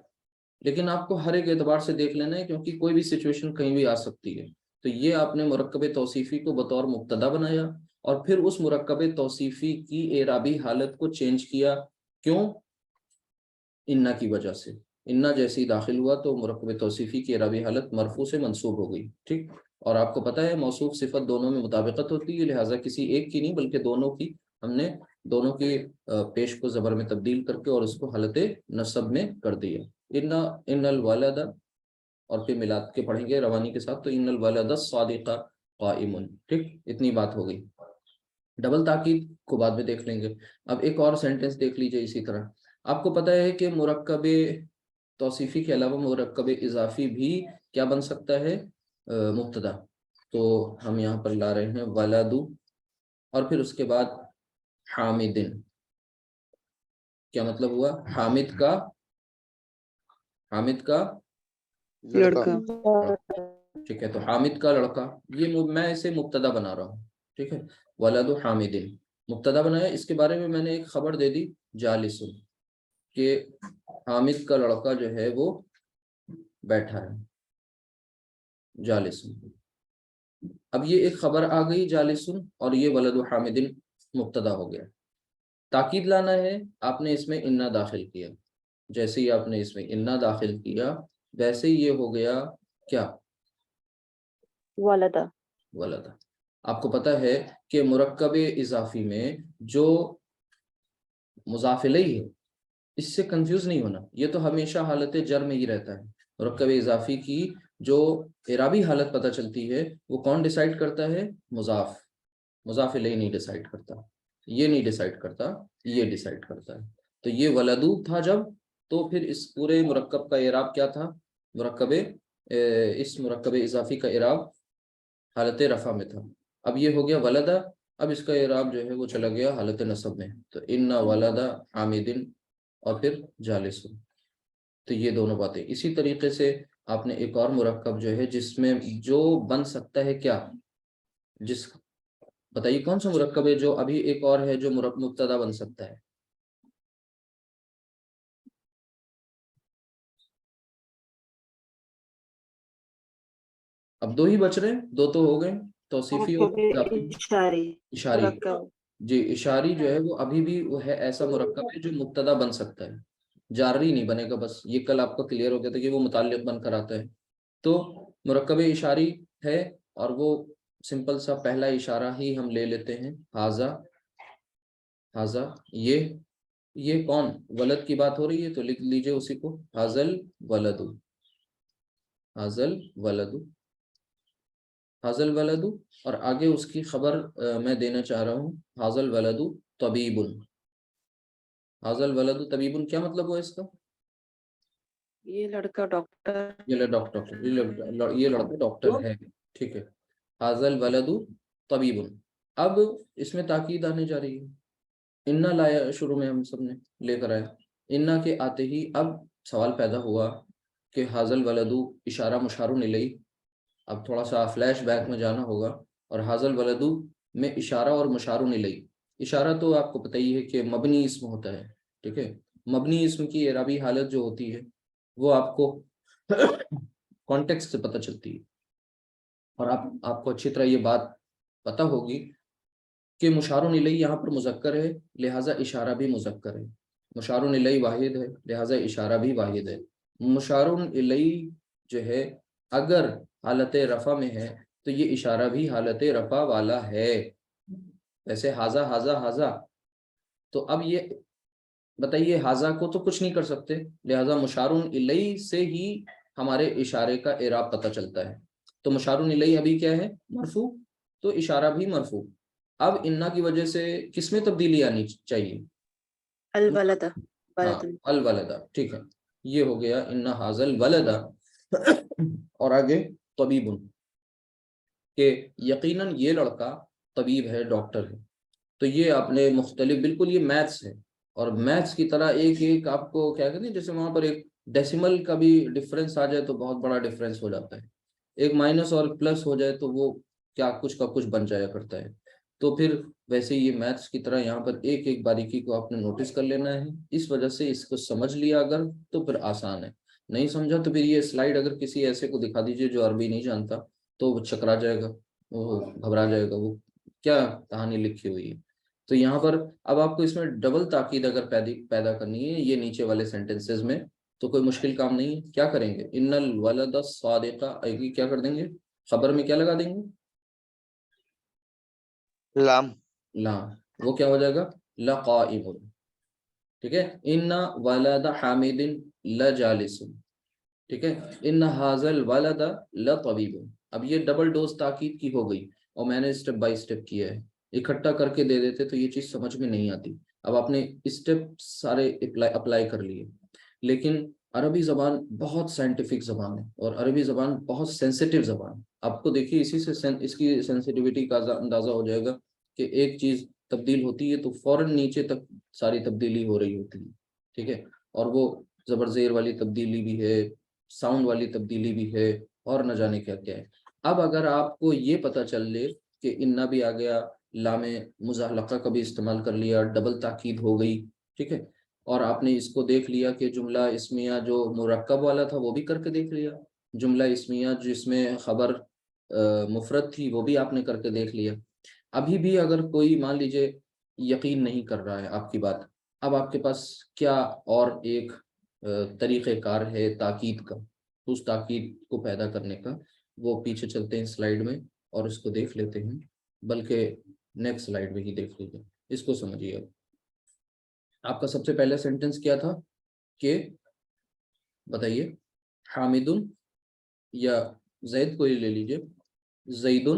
لیکن آپ کو ہر ایک اعتبار سے دیکھ لینا ہے کیونکہ کوئی بھی سچویشن کہیں بھی آ سکتی ہے. تو یہ آپ نے مرکب توصیفی کو بطور مبتدا بنایا اور پھر اس مرکب توصیفی کی اعرابی حالت کو چینج کیا. کیوں؟ انا کی وجہ سے. انا جیسے ہی داخل ہوا تو مرکب توصیفی کی اعرابی حالت مرفوع سے منصوب ہو گئی. ٹھیک. اور آپ کو پتہ ہے موصوف صفت دونوں میں مطابقت ہوتی ہے، لہٰذا کسی ایک کی نہیں بلکہ دونوں کی ہم نے دونوں کی پیش کو زبر میں تبدیل کر کے اور اس کو حالت نصب میں کر دیا. ان الولد اور پھر ملاد کے پڑھیں گے روانی کے ساتھ. تو ان الولد الصادق قائم. ٹھیک. اتنی بات ہو گئی. ڈبل تاکید کو بعد میں دیکھ لیں گے. اب ایک اور سینٹنس دیکھ لیجئے اسی طرح. آپ کو پتہ ہے کہ مرکب توصیفی کے علاوہ مرکب اضافی بھی کیا بن سکتا ہے؟ مبتدا. تو ہم یہاں پر لا رہے ہیں ولد اور پھر اس کے بعد حامدن. کیا مطلب ہوا؟ حامد کا لڑکا. ٹھیک ہے. تو حامد کا لڑکا یہ میں اسے مبتدا بنا رہا ہوں. ٹھیک ہے. ولد حامدن مبتدا بنایا. اس کے بارے میں میں نے ایک خبر دے دی جالس کہ حامد کا لڑکا جو ہے وہ بیٹھا ہے. جالس. اب یہ ایک خبر آ گئی جالسن اور یہ ولد حامدن مبتدا ہو گیا. تاکید لانا ہے. آپ نے اس میں انا داخل کیا. جیسے ہی آپ نے اس میں انا داخل کیا ویسے ہی یہ ہو گیا کیا؟ ولدا. آپ کو پتہ ہے کہ مرکب اضافی میں جو مضاف الیہ ہے اس سے کنفیوز نہیں ہونا. یہ تو ہمیشہ حالت جر میں ہی رہتا ہے. مرکب اضافی کی جو اعرابی حالت پتہ چلتی ہے وہ کون ڈیسائیڈ کرتا ہے؟ مضاف الیہ نہیں ڈیسائیڈ کرتا. یہ نہیں ڈیسائیڈ کرتا، یہ ڈیسائیڈ کرتا ہے. تو یہ ولدو تھا جب تو پھر اس پورے مرکب کا اعراب کیا تھا؟ اس مرکب اضافی کا اعراب حالت رفع میں تھا. اب یہ ہو گیا ولدہ. اب اس کا اعراب جو ہے وہ چلا گیا حالت نصب میں. تو ان ولدہ حامدن اور پھر جالس. تو یہ دونوں باتیں. اسی طریقے سے آپ نے ایک اور مرکب جو ہے جس میں جو بن سکتا ہے کیا، بتائیے کون سا مرکب ہے جو ابھی ایک اور ہے جو مبتدا بن سکتا ہے؟ اب دو ہی بچ رہے ہیں، دو تو ہو گئے، توصیفی اور اضافی. اشاری اشاری. مرکب. جی اشاری جو ہے وہ ابھی بھی وہ ہے ایسا مرکب ہے جو مبتدا بن سکتا ہے، جاری نہیں بنے گا. بس یہ کل آپ کا کلیئر ہو گیا تھا کہ وہ متعلق بن کر آتا ہے. تو مرکب اشاری ہے اور وہ سمپل سا پہلا اشارہ ہی ہم لے لیتے ہیں، حاضہ. حاضہ یہ کون ولد کی بات ہو رہی ہے تو لکھ لیجئے اسی کو، حاضل ولد. حاضل ولد. حاضل ولد. اور آگے اس کی خبر میں دینا چاہ رہا ہوں، حاضل ولد طبیب. حاضل ولد طبیب کیا مطلب ہوا اس کا؟ یہ لڑکا ڈاکٹر. یہ لڑکا ڈاکٹر ہے. ٹھیک ہے. حاضل ولد طبیب. اب اس میں تاکید آنے جا رہی ہے. انا لایا شروع میں ہم سب نے لے کر آیا. انا کے آتے ہی اب سوال پیدا ہوا کہ حاضل ولد اشارہ مشار الیہ. اب تھوڑا سا فلیش بیک میں جانا ہوگا. اور حاضل ولد میں اشارہ اور مشار الیہ. اشارہ تو آپ کو پتہ ہی ہے کہ مبنی اسم ہوتا ہے. ٹھیک ہے. مبنی اسم کی اعرابی حالت جو ہوتی ہے وہ آپ کو کانٹیکسٹ سے پتہ چلتی ہے. اور آپ کو اچھی طرح یہ بات پتہ ہوگی کہ مشار الیہ یہاں پر مذکر ہے لہٰذا اشارہ بھی مذکر ہے. مشار الیہ واحد ہے لہٰذا اشارہ بھی واحد ہے. مشار الیہ جو ہے اگر حالت رفع میں ہے تو یہ اشارہ بھی حالت رفع والا ہے. ویسے حاضہ حاضہ حاضہ. تو اب یہ بتائیے حاضہ کو تو کچھ نہیں کر سکتے لہٰذا مشار الیہ سے ہی ہمارے اشارے کا اعراب پتہ چلتا ہے. تو مشار الیہ ابھی کیا ہے؟ مرفوع. تو اشارہ بھی مرفوع. اب انا کی وجہ سے کس میں تبدیلی آنی چاہیے؟ الولد. ہاں الولدہ. ٹھیک ہے. یہ ہو گیا انا حاضل ولدہ. اور آگے طبیب کہ یقیناً یہ لڑکا طبیب ہے، ڈاکٹر ہے. تو یہ آپ نے مختلف بالکل یہ میتھس ہے اور میتھس کی طرح ایک ایک آپ کو کیا کہتے ہیں جیسے وہاں پر ایک ڈیسیمل کا بھی ڈفرینس آ جائے تو بہت بڑا ڈفرینس ہو جاتا ہے. ایک مائنس اور پلس ہو جائے تو وہ کیا کچھ کا کچھ بن جایا کرتا ہے. تو پھر ویسے یہ میتھس کی طرح یہاں پر ایک ایک باریکی کو آپ نے نوٹس کر لینا ہے. اس وجہ سے اس کو سمجھ لیا اگر تو پھر آسان ہے، نہیں سمجھا تو پھر یہ سلائیڈ اگر کسی ایسے کو دکھا دیجئے جو عربی نہیں جانتا تو وہ چکرا جائے گا، وہ گھبرا جائے گا، وہ کیا کہانی لکھی ہوئی ہے. تو یہاں پر اب آپ کو اس میں ڈبل تاکید اگر پیدا کرنی ہے یہ نیچے والے سینٹنسز میں تو کوئی مشکل کام نہیں ہے. کیا کریں گے؟ ان الولد الصادق کیا کر دیں گے؟ خبر میں کیا لگا دیں گے؟ لام. لام. وہ کیا ہو جائے گا؟ لقائم. ٹھیک ہے. ان ولد حامد لجالس. ٹھیک ہے. ان ھذا الولد لطبیب. اب یہ ڈبل ڈوز تاکید کی ہو گئی اور میں نے اسٹیپ بائی اسٹیپ کیا ہے. اکٹھا کر کے دے دیتے تو یہ چیز سمجھ میں نہیں آتی. اب آپ نے اسٹیپ سارے اپلائی کر لیے. لیکن عربی زبان بہت سائنٹیفک زبان ہے اور عربی زبان بہت سینسیٹیو زبان ہے. آپ کو دیکھیے اسی سے اس کی سینسیٹیوٹی کا اندازہ ہو جائے گا کہ ایک چیز تبدیل ہوتی ہے تو فوراً نیچے تک ساری تبدیلی ہو رہی ہوتی ہے. ٹھیک ہے. اور وہ زبر زیر والی تبدیلی بھی ہے، ساؤنڈ والی تبدیلی بھی ہے اور نہ جانے کیا کیا ہے. اب اگر آپ کو یہ پتہ چل لے کہ انا بھی آ گیا، لام مزاحلقہ کا بھی استعمال کر لیا، ڈبل تاکید ہو گئی. ٹھیک ہے. اور آپ نے اس کو دیکھ لیا کہ جملہ اسمیہ جو مرکب والا تھا وہ بھی کر کے دیکھ لیا، جملہ اسمیہ جس میں خبر مفرد تھی وہ بھی آپ نے کر کے دیکھ لیا. ابھی بھی اگر کوئی مان لیجئے یقین نہیں کر رہا ہے آپ کی بات، اب آپ کے پاس کیا اور ایک طریقہ کار ہے تاکید کا، اس تاکید کو پیدا کرنے کا. وہ پیچھے چلتے ہیں سلائیڈ میں اور اس کو دیکھ لیتے ہیں، بلکہ نیکسٹ سلائیڈ میں ہی دیکھ لیجیے. اس کو سمجھیے. آپ کا سب سے پہلا سینٹنس کیا تھا کہ بتائیے حامد یا زید کو ہی لے لیجیے. زید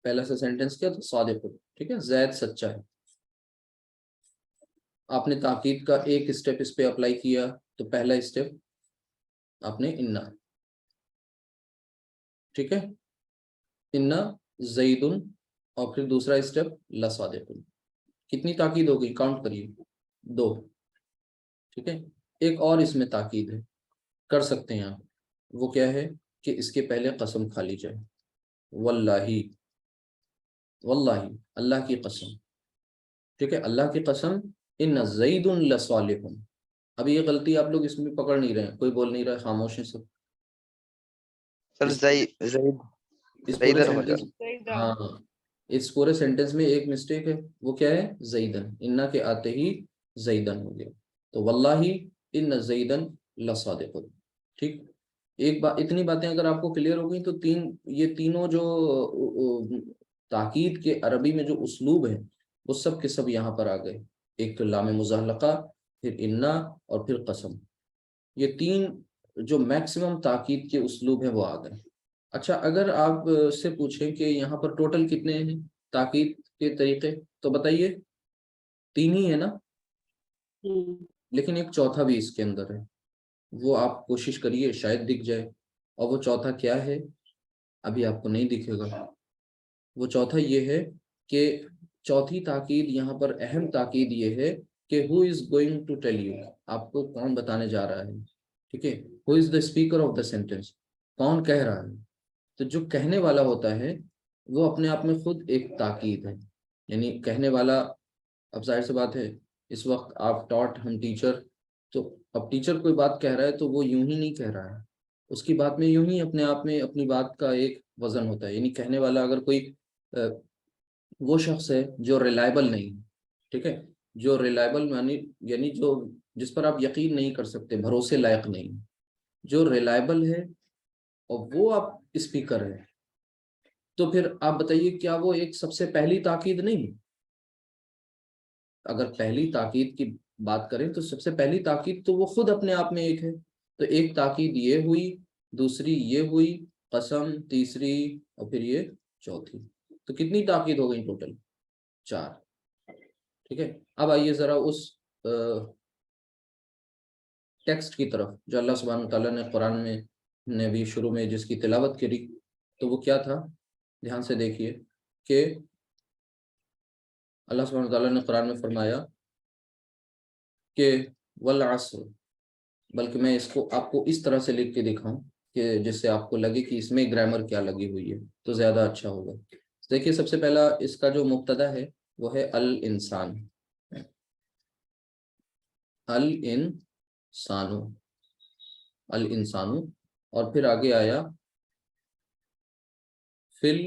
پہلا سا سینٹنس کیا تھا؟ صادق. ٹھیک ہے. زید سچا ہے. آپ نے تاکید کا ایک اسٹیپ اس پہ اپلائی کیا تو پہلا اسٹیپ آپ نے انا، ٹھیک ہے، انا زید، اور پھر دوسرا اسٹیپ لصادق. کتنی تاکید ہو گئی؟ کاؤنٹ کریے، 2. ٹھیک ہے، ایک اور اس میں تاکید ہے، کر سکتے ہیں آپ. وہ کیا ہے کہ اس کے پہلے قسم کھا لی جائے. واللہ، واللہ اللہ کی قسم، ٹھیک ہے، اللہ کی قسم، ان زید لصالح. ابھی یہ غلطی آپ لوگ اس میں پکڑ نہیں رہے ہیں، کوئی بول نہیں رہا ہے، خاموش ہیں سب. سر زید اس پورے زیدن ہو جائے. سینٹنس، ہاں اس پورے سینٹنس میں ایک مسٹیک ہے، وہ کیا ہے؟ زیدن. انا کے آتے ہی زیدن ہو گیا، تو واللہ ان زیدن لصادق. ٹھیک، ایک بات، اتنی باتیں اگر آپ کو کلیئر ہو گئی تو یہ تینوں جو تاکید کے عربی میں جو اسلوب ہیں وہ سب کے سب یہاں پر آ گئے. ایک تو لام مزحلقہ، پھر انا، اور پھر قسم. یہ 3 جو میکسیمم تاکید کے اسلوب ہیں وہ آ گئے. اچھا، اگر آپ سے پوچھیں کہ یہاں پر ٹوٹل کتنے ہیں تاکید کے طریقے، تو بتائیے 3 ہی ہے نا، لیکن ایک چوتھا بھی اس کے اندر ہے، وہ آپ کوشش کریے شاید دکھ جائے. اور وہ چوتھا کیا ہے؟ ابھی آپ کو نہیں دکھے گا. وہ چوتھا یہ ہے کہ چوتھی تاکید یہاں پر اہم تاکید یہ ہے کہ who is going to tell you، آپ کو کون بتانے جا رہا ہے. ٹھیک ہے، who is the speaker of the sentence، کون کہہ رہا ہے. تو جو کہنے والا ہوتا ہے وہ اپنے آپ میں خود ایک تاکید ہے. یعنی کہنے والا، اب ظاہر سی بات ہے اس وقت آپ ٹاٹ، ہم ٹیچر، تو اب ٹیچر کوئی بات کہہ رہا ہے تو وہ یوں ہی نہیں کہہ رہا ہے، اس کی بات میں یوں ہی اپنے آپ میں اپنی بات کا ایک وزن ہوتا ہے. یعنی کہنے والا اگر کوئی وہ شخص ہے جو ریلائبل نہیں، ٹھیک ہے، جو ریلائبل یعنی جو جس پر آپ یقین نہیں کر سکتے، بھروسے لائق نہیں، جو ریلائبل ہے اور وہ آپ اسپیکر ہے، تو پھر آپ بتائیے کیا وہ ایک سب سے پہلی تاکید نہیں؟ اگر پہلی تاکید کی بات کریں تو سب سے پہلی تاکید تو وہ خود اپنے آپ میں ایک ہے. تو ایک تاکید یہ ہوئی، دوسری یہ ہوئی قسم، تیسری، اور پھر یہ چوتھی. تو کتنی تاکید ہو گئی ٹوٹل؟ 4. ٹھیک ہے، اب آئیے ذرا اس ٹیکسٹ کی طرف جو اللہ سبحانہ وتعالیٰ نے قرآن میں نے بھی شروع میں جس کی تلاوت کری، تو وہ کیا تھا؟ دھیان سے دیکھیے کہ اللہ سبحانہ وتعالیٰ نے قرآن میں فرمایا کہ والعصر، بلکہ میں اس کو آپ کو اس طرح سے لکھ کے دکھاؤں کہ جس سے آپ کو لگے کہ اس میں گرامر کیا لگی ہوئی ہے تو زیادہ اچھا ہوگا. دیکھیے سب سے پہلا اس کا جو مبتدا ہے وہ ہے الانسان، الانسانو، الانسانو، اور پھر آگے آیا فل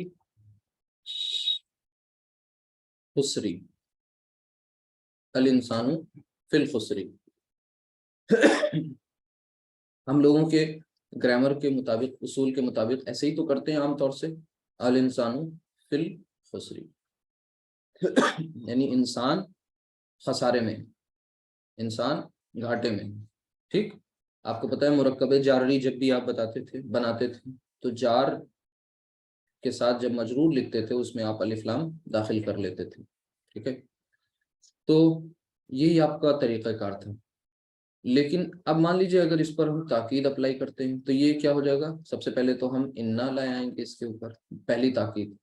خسری، الانسانو فل خسری. ہم لوگوں کے گرامر کے مطابق، اصول کے مطابق ایسے ہی تو کرتے ہیں عام طور سے، الانسانو فل خسری، یعنی انسان خسارے میں، انسان گھاٹے میں. ٹھیک، آپ کو پتہ ہے مرکب جاری جب بھی آپ بناتے تھے تو جار کے ساتھ جب مجرور لکھتے تھے اس میں آپ الف لام داخل کر لیتے تھے. ٹھیک ہے، تو یہی آپ کا طریقہ کار تھا. لیکن اب مان لیجیے اگر اس پر ہم تاکید اپلائی کرتے ہیں تو یہ کیا ہو جائے گا؟ سب سے پہلے تو ہم انا لائے آئیں گے اس کے اوپر، پہلی تاکید،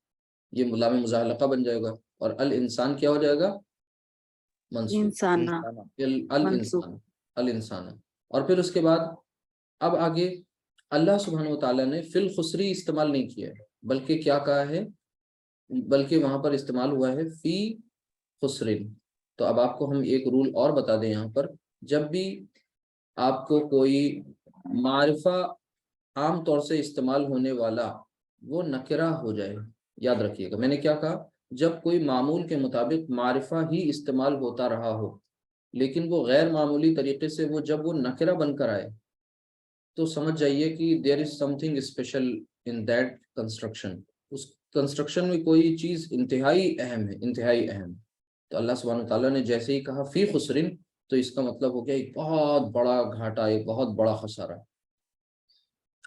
یہ لام مزاحلقہ بن جائے گا، اور الانسان کیا ہو جائے گا؟ منصوب. انسانہ منصوب. الانسان، الانسان. اور پھر اس کے بعد اب آگے اللہ سبحانہ وتعالیٰ نے فی الخسری استعمال نہیں کیا ہے، بلکہ کیا کہا ہے؟ بلکہ وہاں پر استعمال ہوا ہے فی خسرن. تو اب آپ کو ہم ایک رول اور بتا دیں، یہاں پر جب بھی آپ کو کوئی معرفہ عام طور سے استعمال ہونے والا وہ نکرہ ہو جائے، یاد رکھیے گا میں نے کیا کہا، جب کوئی معمول کے مطابق معرفہ ہی استعمال ہوتا رہا ہو لیکن وہ غیر معمولی طریقے سے جب وہ نکرہ بن کر آئے تو سمجھ جائیے کہ there is something special in that construction. اس کنسٹرکشن میں کوئی چیز انتہائی اہم ہے، انتہائی اہم. تو اللہ سبحانہ وتعالیٰ نے جیسے ہی کہا فی خسرن تو اس کا مطلب ہو گیا ایک بہت بڑا گھاٹا، ایک بہت بڑا خسارہ.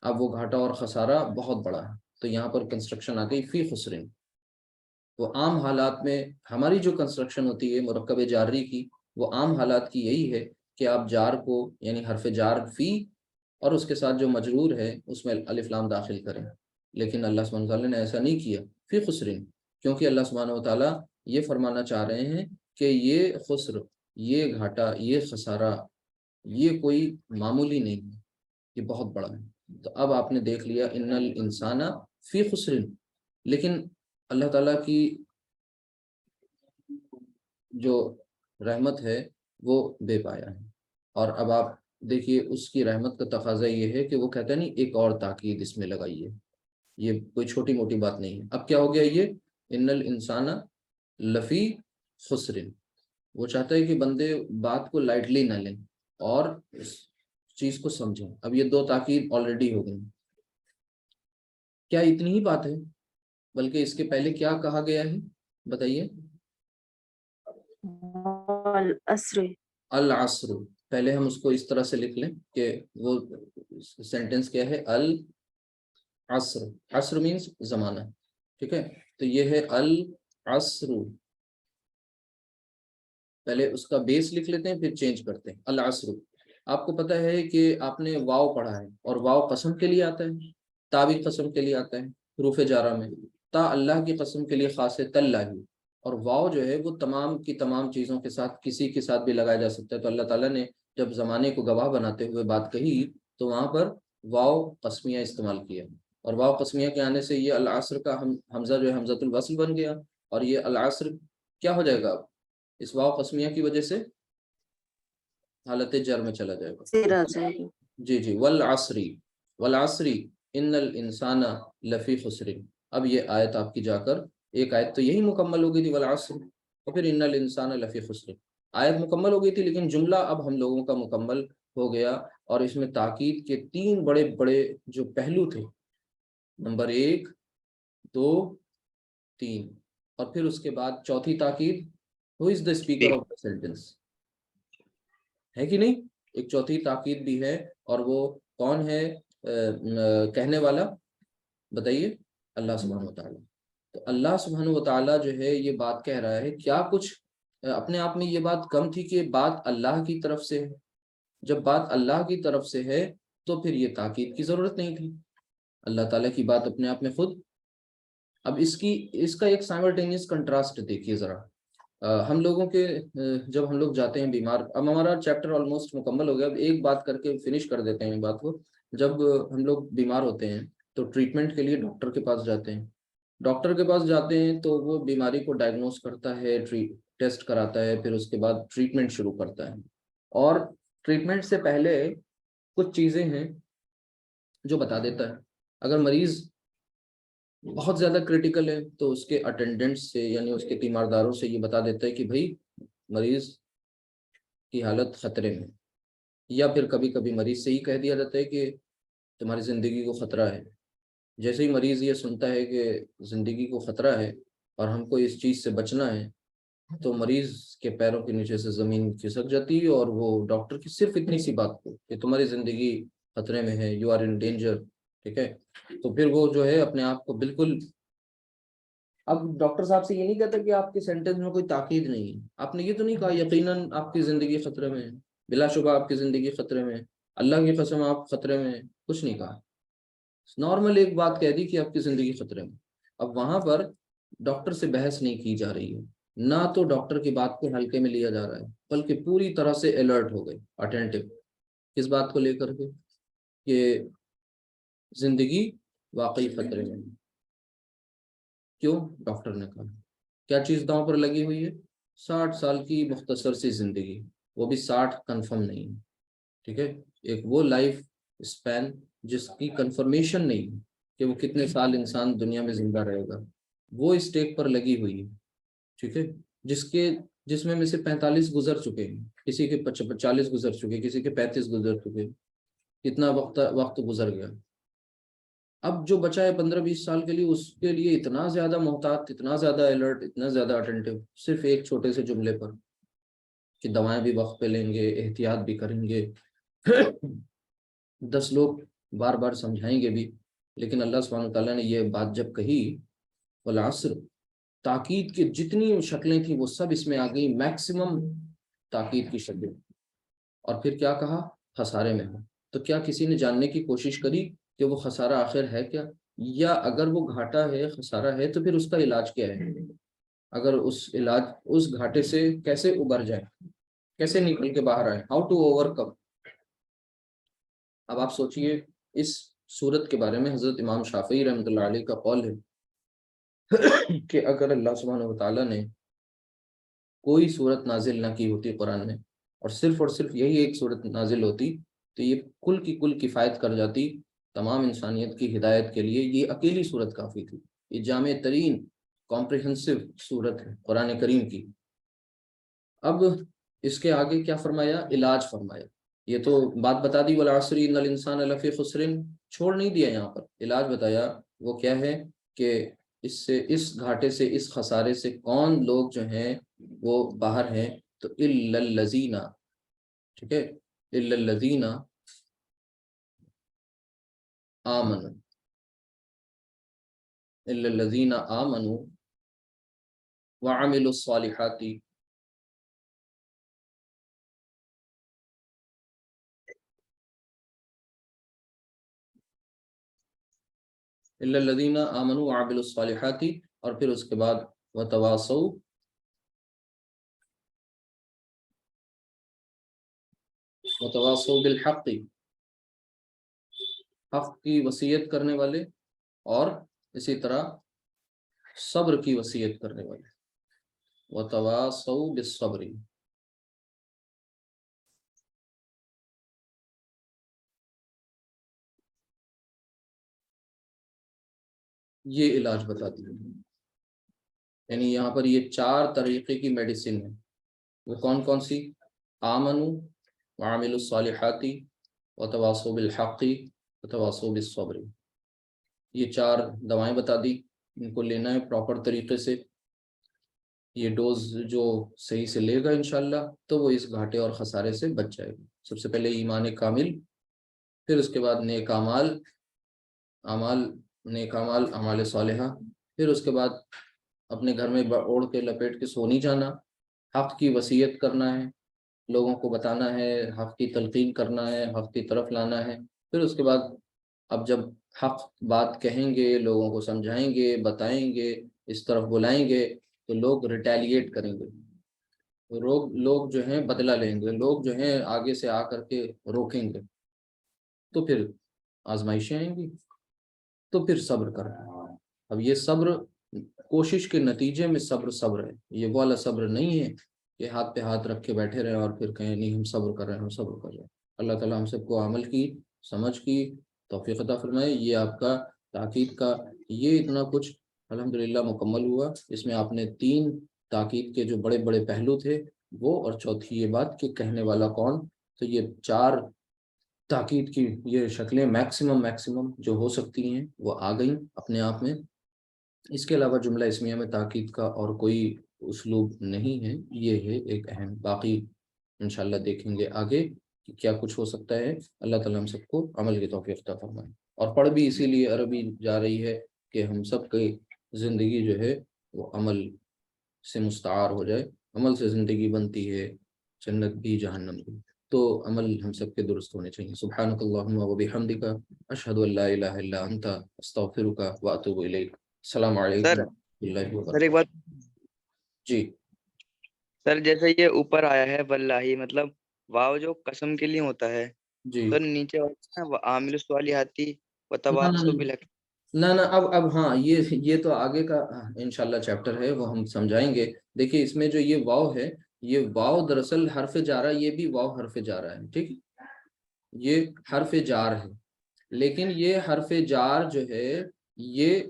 اب وہ گھاٹا اور خسارہ بہت بڑا ہے تو یہاں پر کنسٹرکشن آ گئی فی خسرن. وہ عام حالات میں ہماری جو کنسٹرکشن ہوتی ہے مرکب جاری کی وہ عام حالات کی یہی ہے کہ آپ جار کو یعنی حرف جار فی اور اس کے ساتھ جو مجرور ہے اس میں الف لام داخل کریں، لیکن اللہ سبحانہ وتعالیٰ نے ایسا نہیں کیا، فی خسرن، کیونکہ اللہ سبحانہ وتعالیٰ یہ فرمانا چاہ رہے ہیں کہ یہ خسر، یہ گھاٹا، یہ خسارہ، یہ کوئی معمولی نہیں ہے، یہ بہت بڑا ہے۔ تو اب آپ نے دیکھ لیا ان الانسان فی خسرن، لیکن اللہ تعالیٰ کی جو رحمت ہے وہ بے پایا ہے۔ اور اب آپ دیکھیے اس کی رحمت کا تقاضا یہ ہے کہ وہ کہتا ہے نہیں ایک اور تاکید اس میں لگائیے، یہ کوئی چھوٹی موٹی بات نہیں ہے۔ اب کیا ہو گیا یہ ان الانسان لفی خسرن، وہ چاہتا ہے کہ بندے بات کو لائٹلی نہ لیں اور اس چیز کو سمجھیں۔ اب یہ دو تاکید آلریڈی ہو گئی، کیا اتنی ہی بات ہے؟ بلکہ اس کے پہلے کیا کہا گیا ہے بتائیے؟ العصر، العصر، پہلے ہم اس کو اس طرح سے لکھ لیں کہ وہ سینٹنس کیا ہے، العصر، عصر مینس زمانہ، ٹھیک ہے؟ تو یہ ہے العصر، پہلے اس کا بیس لکھ لیتے ہیں پھر چینج کرتے ہیں۔ العصر، آپ کو پتہ ہے کہ آپ نے واو پڑھا ہے اور واو قسم کے لیے آتا ہے، تا بھی قسم کے لیے آتا ہے حروف جارہ میں، تا اللہ کی قسم کے لیے خاص ہے تاللہ، اور واو جو ہے وہ تمام کی تمام چیزوں کے ساتھ کسی کے ساتھ بھی لگایا جا سکتا ہے۔ تو اللہ تعالیٰ نے جب زمانے کو گواہ بناتے ہوئے بات کہی تو وہاں پر واو قسمیہ استعمال کیا، اور واو قسمیہ کے آنے سے یہ العصر کا حمزہ جو ہے حمزۃ الوصل بن گیا، اور یہ العصر کیا ہو جائے گا اب اس واو قسمیہ کی وجہ سے حالت جر میں چلا جائے گا۔ سر آ جائے گی۔ جی جی، والعصری، والعصری ان الانسان لفی خسر، اب یہ آیت آپ کی جا کر ایک آیت تو یہی مکمل ہو گئی تھی والعصر، اور پھر ان الانسان لفی خسر، آیت مکمل ہو گئی تھی لیکن جملہ اب ہم لوگوں کا مکمل ہو گیا، اور اس میں تاکید کے تین بڑے بڑے جو پہلو تھے، نمبر 1 2 3، اور پھر اس کے بعد چوتھی تاکید who is the speaker of the sentence, ہے کہ نہیں؟ ایک چوتھی تاکید بھی ہے، اور وہ کون ہے کہنے والا؟ بتائیے، اللہ سبحانہ وتعالیٰ۔ تو اللہ سبحانہ وتعالیٰ جو ہے یہ بات کہہ رہا ہے، کیا کچھ اپنے آپ میں یہ بات کم تھی کہ بات اللہ کی طرف سے ہے؟ جب بات اللہ کی طرف سے ہے تو پھر یہ تاکید کی ضرورت نہیں تھی، اللہ تعالیٰ کی بات اپنے آپ میں خود۔ اب اس کا ایک سائملٹینیس کنٹراسٹ دیکھیے ذرا، ہم لوگوں کے جب ہم لوگ جاتے ہیں بیمار، اب ہمارا چیپٹر آلموسٹ مکمل ہو گیا، اب ایک بات کر کے فنش کر دیتے ہیں بات کو۔ جب ہم لوگ بیمار ہوتے ہیں تو ٹریٹمنٹ کے لیے ڈاکٹر کے پاس جاتے ہیں، ڈاکٹر کے پاس جاتے ہیں تو وہ بیماری کو ڈائگنوز کرتا ہے، ٹیسٹ کراتا ہے، پھر اس کے بعد ٹریٹمنٹ شروع کرتا ہے، اور ٹریٹمنٹ سے پہلے کچھ چیزیں ہیں جو بتا دیتا ہے۔ اگر مریض بہت زیادہ کریٹیکل ہے تو اس کے اٹینڈنٹس سے یعنی اس کے تیمارداروں سے یہ بتا دیتا ہے کہ بھائی مریض کی حالت خطرے میں، یا پھر کبھی کبھی مریض سے ہی کہہ دیا جاتا ہے کہ تمہاری زندگی کو خطرہ ہے۔ جیسے ہی مریض یہ سنتا ہے کہ زندگی کو خطرہ ہے اور ہم کو اس چیز سے بچنا ہے تو مریض کے پیروں کے نیچے سے زمین کھسک جاتی ہے، اور وہ ڈاکٹر کی صرف اتنی سی بات کو کہ تمہاری زندگی خطرے میں ہے، یو آر ان ڈینجر، ٹھیک ہے، تو پھر وہ جو ہے اپنے آپ کو بالکل، اب ڈاکٹر صاحب سے یہ نہیں کہتا کہ آپ کے سینٹینس میں کوئی تاکید نہیں ہے، آپ نے یہ تو نہیں کہا یقیناً آپ کی زندگی خطرے میں ہے، بلا شبہ آپ کی زندگی خطرے میں ہے، اللہ کی قسم آپ خطرے میں ہیں، کچھ نہیں کہا، نارمل ایک بات کہہ دی کہ آپ کی زندگی خطرے میں۔ اب وہاں پر ڈاکٹر سے بحث نہیں کی جا رہی ہے، نہ تو ڈاکٹر کی بات کو ہلکے میں لیا جا رہا ہے، بلکہ پوری طرح سے الرٹ ہو گئے، اٹینٹو، کس بات کو لے کر کے کہ زندگی واقعی خطرے میں ہے۔ کیوں؟ ڈاکٹر نے کہا، کیا چیز داؤں پر لگی ہوئی ہے؟ 60 سال کی مختصر سی زندگی، وہ بھی 60 کنفرم نہیں ہے، ٹھیک ہے، ایک وہ لائف اسپین جس کی کنفرمیشن نہیں کہ وہ کتنے سال انسان دنیا میں زندہ رہے گا، وہ اسٹیک پر لگی ہوئی ہے، ٹھیک ہے، جس میں سے 45 گزر چکے ہیں، کسی کے 40 گزر چکے، کسی کے 35 گزر چکے، کتنا وقت گزر گیا، اب جو بچا ہے 15-20 سال کے لیے، اس کے لیے اتنا زیادہ محتاط، اتنا زیادہ الرٹ، اتنا زیادہ اٹینٹو، صرف ایک چھوٹے سے جملے پر کہ دوائیں بھی وقت پہ لیں گے، احتیاط بھی کریں گے، 10 لوگ بار بار سمجھائیں گے بھی، لیکن اللہ سبحانہ وتعالیٰ نے یہ بات جب کہی، والعصر، تاکید کی جتنی شکلیں تھیں وہ سب اس میں آ گئی، میکسیمم تاکید کی شکل، اور پھر کیا کہا؟ خسارے میں ہو۔ تو کیا کسی نے جاننے کی کوشش کری کہ وہ خسارہ آخر ہے کیا، یا اگر وہ گھاٹا ہے، خسارہ ہے، تو پھر اس کا علاج کیا ہے؟ اگر اس گھاٹے سے کیسے ابھر جائے، کیسے نکل کے باہر آئے، ہاؤ ٹو اوور کم۔ اب آپ سوچئے اس صورت کے بارے میں حضرت امام شافعی رحمۃ اللہ علیہ کا قول ہے کہ اگر اللہ سبحانہ و تعالیٰ نے کوئی صورت نازل نہ کی ہوتی قرآن میں، اور صرف یہی ایک صورت نازل ہوتی، تو یہ کل کی کل کفایت کر جاتی تمام انسانیت کی ہدایت کے لیے۔ یہ اکیلی صورت کافی تھی۔ یہ جامع ترین کمپریہنسو صورت ہے قرآن کریم کی۔ اب اس کے آگے کیا فرمایا؟ علاج فرمایا۔ یہ تو بات بتا دی، والعصر ان الانسان لفی خسر، چھوڑ نہیں دیا، یہاں پر علاج بتایا۔ وہ کیا ہے کہ اس گھاٹے سے، اس خسارے سے کون لوگ جو ہیں وہ باہر ہیں؟ تو الا الذین، ٹھیک ہے، الا الذین آمنوا، الا الذین آمنوا وعملوا الصالحات، الا الذین آمنوا وعملوا الصالحات، اور پھر اس کے بعد وتواصوا بالحق، حق کی وصیت کرنے والے، اور اسی طرح صبر کی وصیت کرنے والے، وتواصوا بالصبر۔ یہ علاج بتا دیا، یعنی یہاں پر یہ 4 طریقے کی میڈیسن ہے۔ وہ کون کون سی؟ آمنوا وعملوا الصالحات وتواصوا بالحق وتواصوا بالصبر۔ یہ 4 دوائیں بتا دی، ان کو لینا ہے پراپر طریقے سے۔ یہ ڈوز جو صحیح سے لے گا انشاءاللہ تو وہ اس گھاٹے اور خسارے سے بچ جائے گا۔ سب سے پہلے ایمان کامل، پھر اس کے بعد نیک اعمال، اعمال صالحہ، پھر اس کے بعد اپنے گھر میں اوڑھ کے لپیٹ کے سو نہیں جانا، حق کی وصیت کرنا ہے، لوگوں کو بتانا ہے، حق کی تلقین کرنا ہے، حق کی طرف لانا ہے۔ پھر اس کے بعد اب جب حق بات کہیں گے، لوگوں کو سمجھائیں گے، بتائیں گے، اس طرف بلائیں گے، تو لوگ ریٹیلیٹ کریں گے، لوگ جو ہیں بدلہ لیں گے، لوگ جو ہیں آگے سے آ کر کے روکیں گے، تو پھر آزمائشیں آئیں گی، تو پھر صبر کرنا۔ اب یہ صبر کوشش کے نتیجے میں صبر ہے، یہ وہ والا صبر نہیں ہے کہ ہاتھ پہ ہاتھ رکھ کے بیٹھے رہیں اور پھر کہیں نہیں ہم صبر کر رہے ہیں، ہم صبر کر رہے ہیں۔ اللہ تعالیٰ ہم سب کو عمل کی، سمجھ کی توفیق عطا فرمائے۔ یہ آپ کا تاکید کا یہ اتنا کچھ الحمدللہ مکمل ہوا۔ اس میں آپ نے 3 تاکید کے جو بڑے بڑے پہلو تھے وہ، اور چوتھی یہ بات کہ کہنے والا کون۔ تو یہ 4 تاکید کی یہ شکلیں میکسیمم جو ہو سکتی ہیں وہ آ گئیں اپنے آپ میں۔ اس کے علاوہ جملہ اسمیہ میں تاکید کا اور کوئی اسلوب نہیں ہے، یہ ہے ایک اہم۔ باقی انشاءاللہ دیکھیں گے آگے کہ کیا کچھ ہو سکتا ہے۔ اللہ تعالیٰ ہم سب کو عمل کی توفیق عطا فرمائے۔ اور پڑھ بھی اسی لیے عربی جا رہی ہے کہ ہم سب کی زندگی جو ہے وہ عمل سے مستعار ہو جائے، عمل سے زندگی بنتی ہے، جنت بھی جہنم بھی، تو عمل ہم سب کے درست ہونے چاہیے۔ سبحانک اللہم و بحمدک، اشہد ان لا الہ الا انت، استغفرک و اتوب الیک۔ السلام علیکم سر ورحمۃ اللہ سر ایک وبرکاتہ۔ بات جی سر، جیسے یہ اوپر آیا ہے واللہ، مطلب واو جو قسم کے لیے ہوتا ہے، جی، تو نیچے ہوتا ہے وعامل الصالحات نہ نہ وتواصوا نہ بالحق۔ نہ نہ، اب ہاں یہ تو آگے کا انشاءاللہ چیپٹر ہے، وہ ہم سمجھائیں گے۔ دیکھیے اس میں جو یہ واو ہے، یہ واو دراصل حرف جارہ، یہ بھی واو حرف جارہ ہے، ٹھیک، یہ حرف جار ہے، لیکن یہ حرف جار جو ہے یہ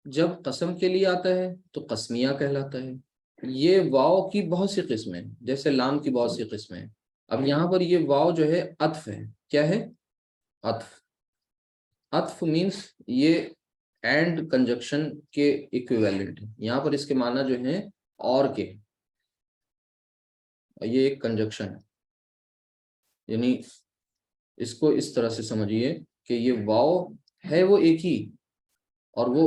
جب قسم کے لیے آتا ہے تو قسمیہ کہلاتا ہے۔ یہ واو کی بہت سی قسمیں ہیں، جیسے لام کی بہت سی قسمیں ہیں۔ اب یہاں پر یہ واو جو ہے عطف ہے، کیا ہے؟ عطف۔ عطف مینس یہ اینڈ کنجکشن کے ایکویویلنٹ ہے، یہاں پر اس کے معنی جو ہیں اور کے، یہ ایک کنجکشن ہے، یعنی اس کو اس طرح سے سمجھیے کہ یہ واو ہے وہ ایک ہی، اور وہ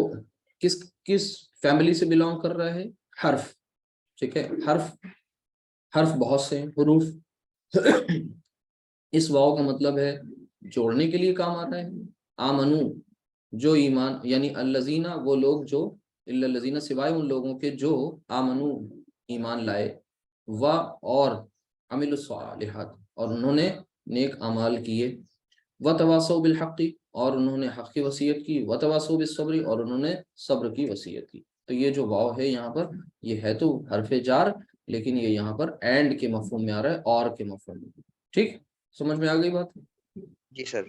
کس فیملی سے بلانگ کر رہا ہے؟ حرف، ٹھیک ہے، حرف بہت سے ہیں، حروف اس واو کا مطلب ہے جوڑنے کے لیے کام آتا ہے. آمنو جو ایمان، یعنی الذین وہ لوگ جو، الا الذین سوائے ان لوگوں کے جو آمنو ایمان لائے، و اور عملوا الصالحات اور انہوں نے نیک اعمال کیے، وتواصوا بالحق اور انہوں نے حق کی وصیت کی، وتواصوا بالصبر اور انہوں نے صبر کی وصیت کی. تو یہ جو واو ہے یہاں پر، یہ ہے تو حرف جار، لیکن یہ یہاں پر اینڈ کے مفہوم میں آ رہا ہے، اور کے مفہوم میں. ٹھیک، سمجھ میں آ گئی بات؟ جی سر.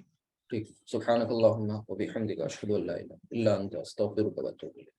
ٹھیک. سبحانک اللہم و بحمدک اشہد ان لا الہ الا انت استغفرک و اتوب الیک.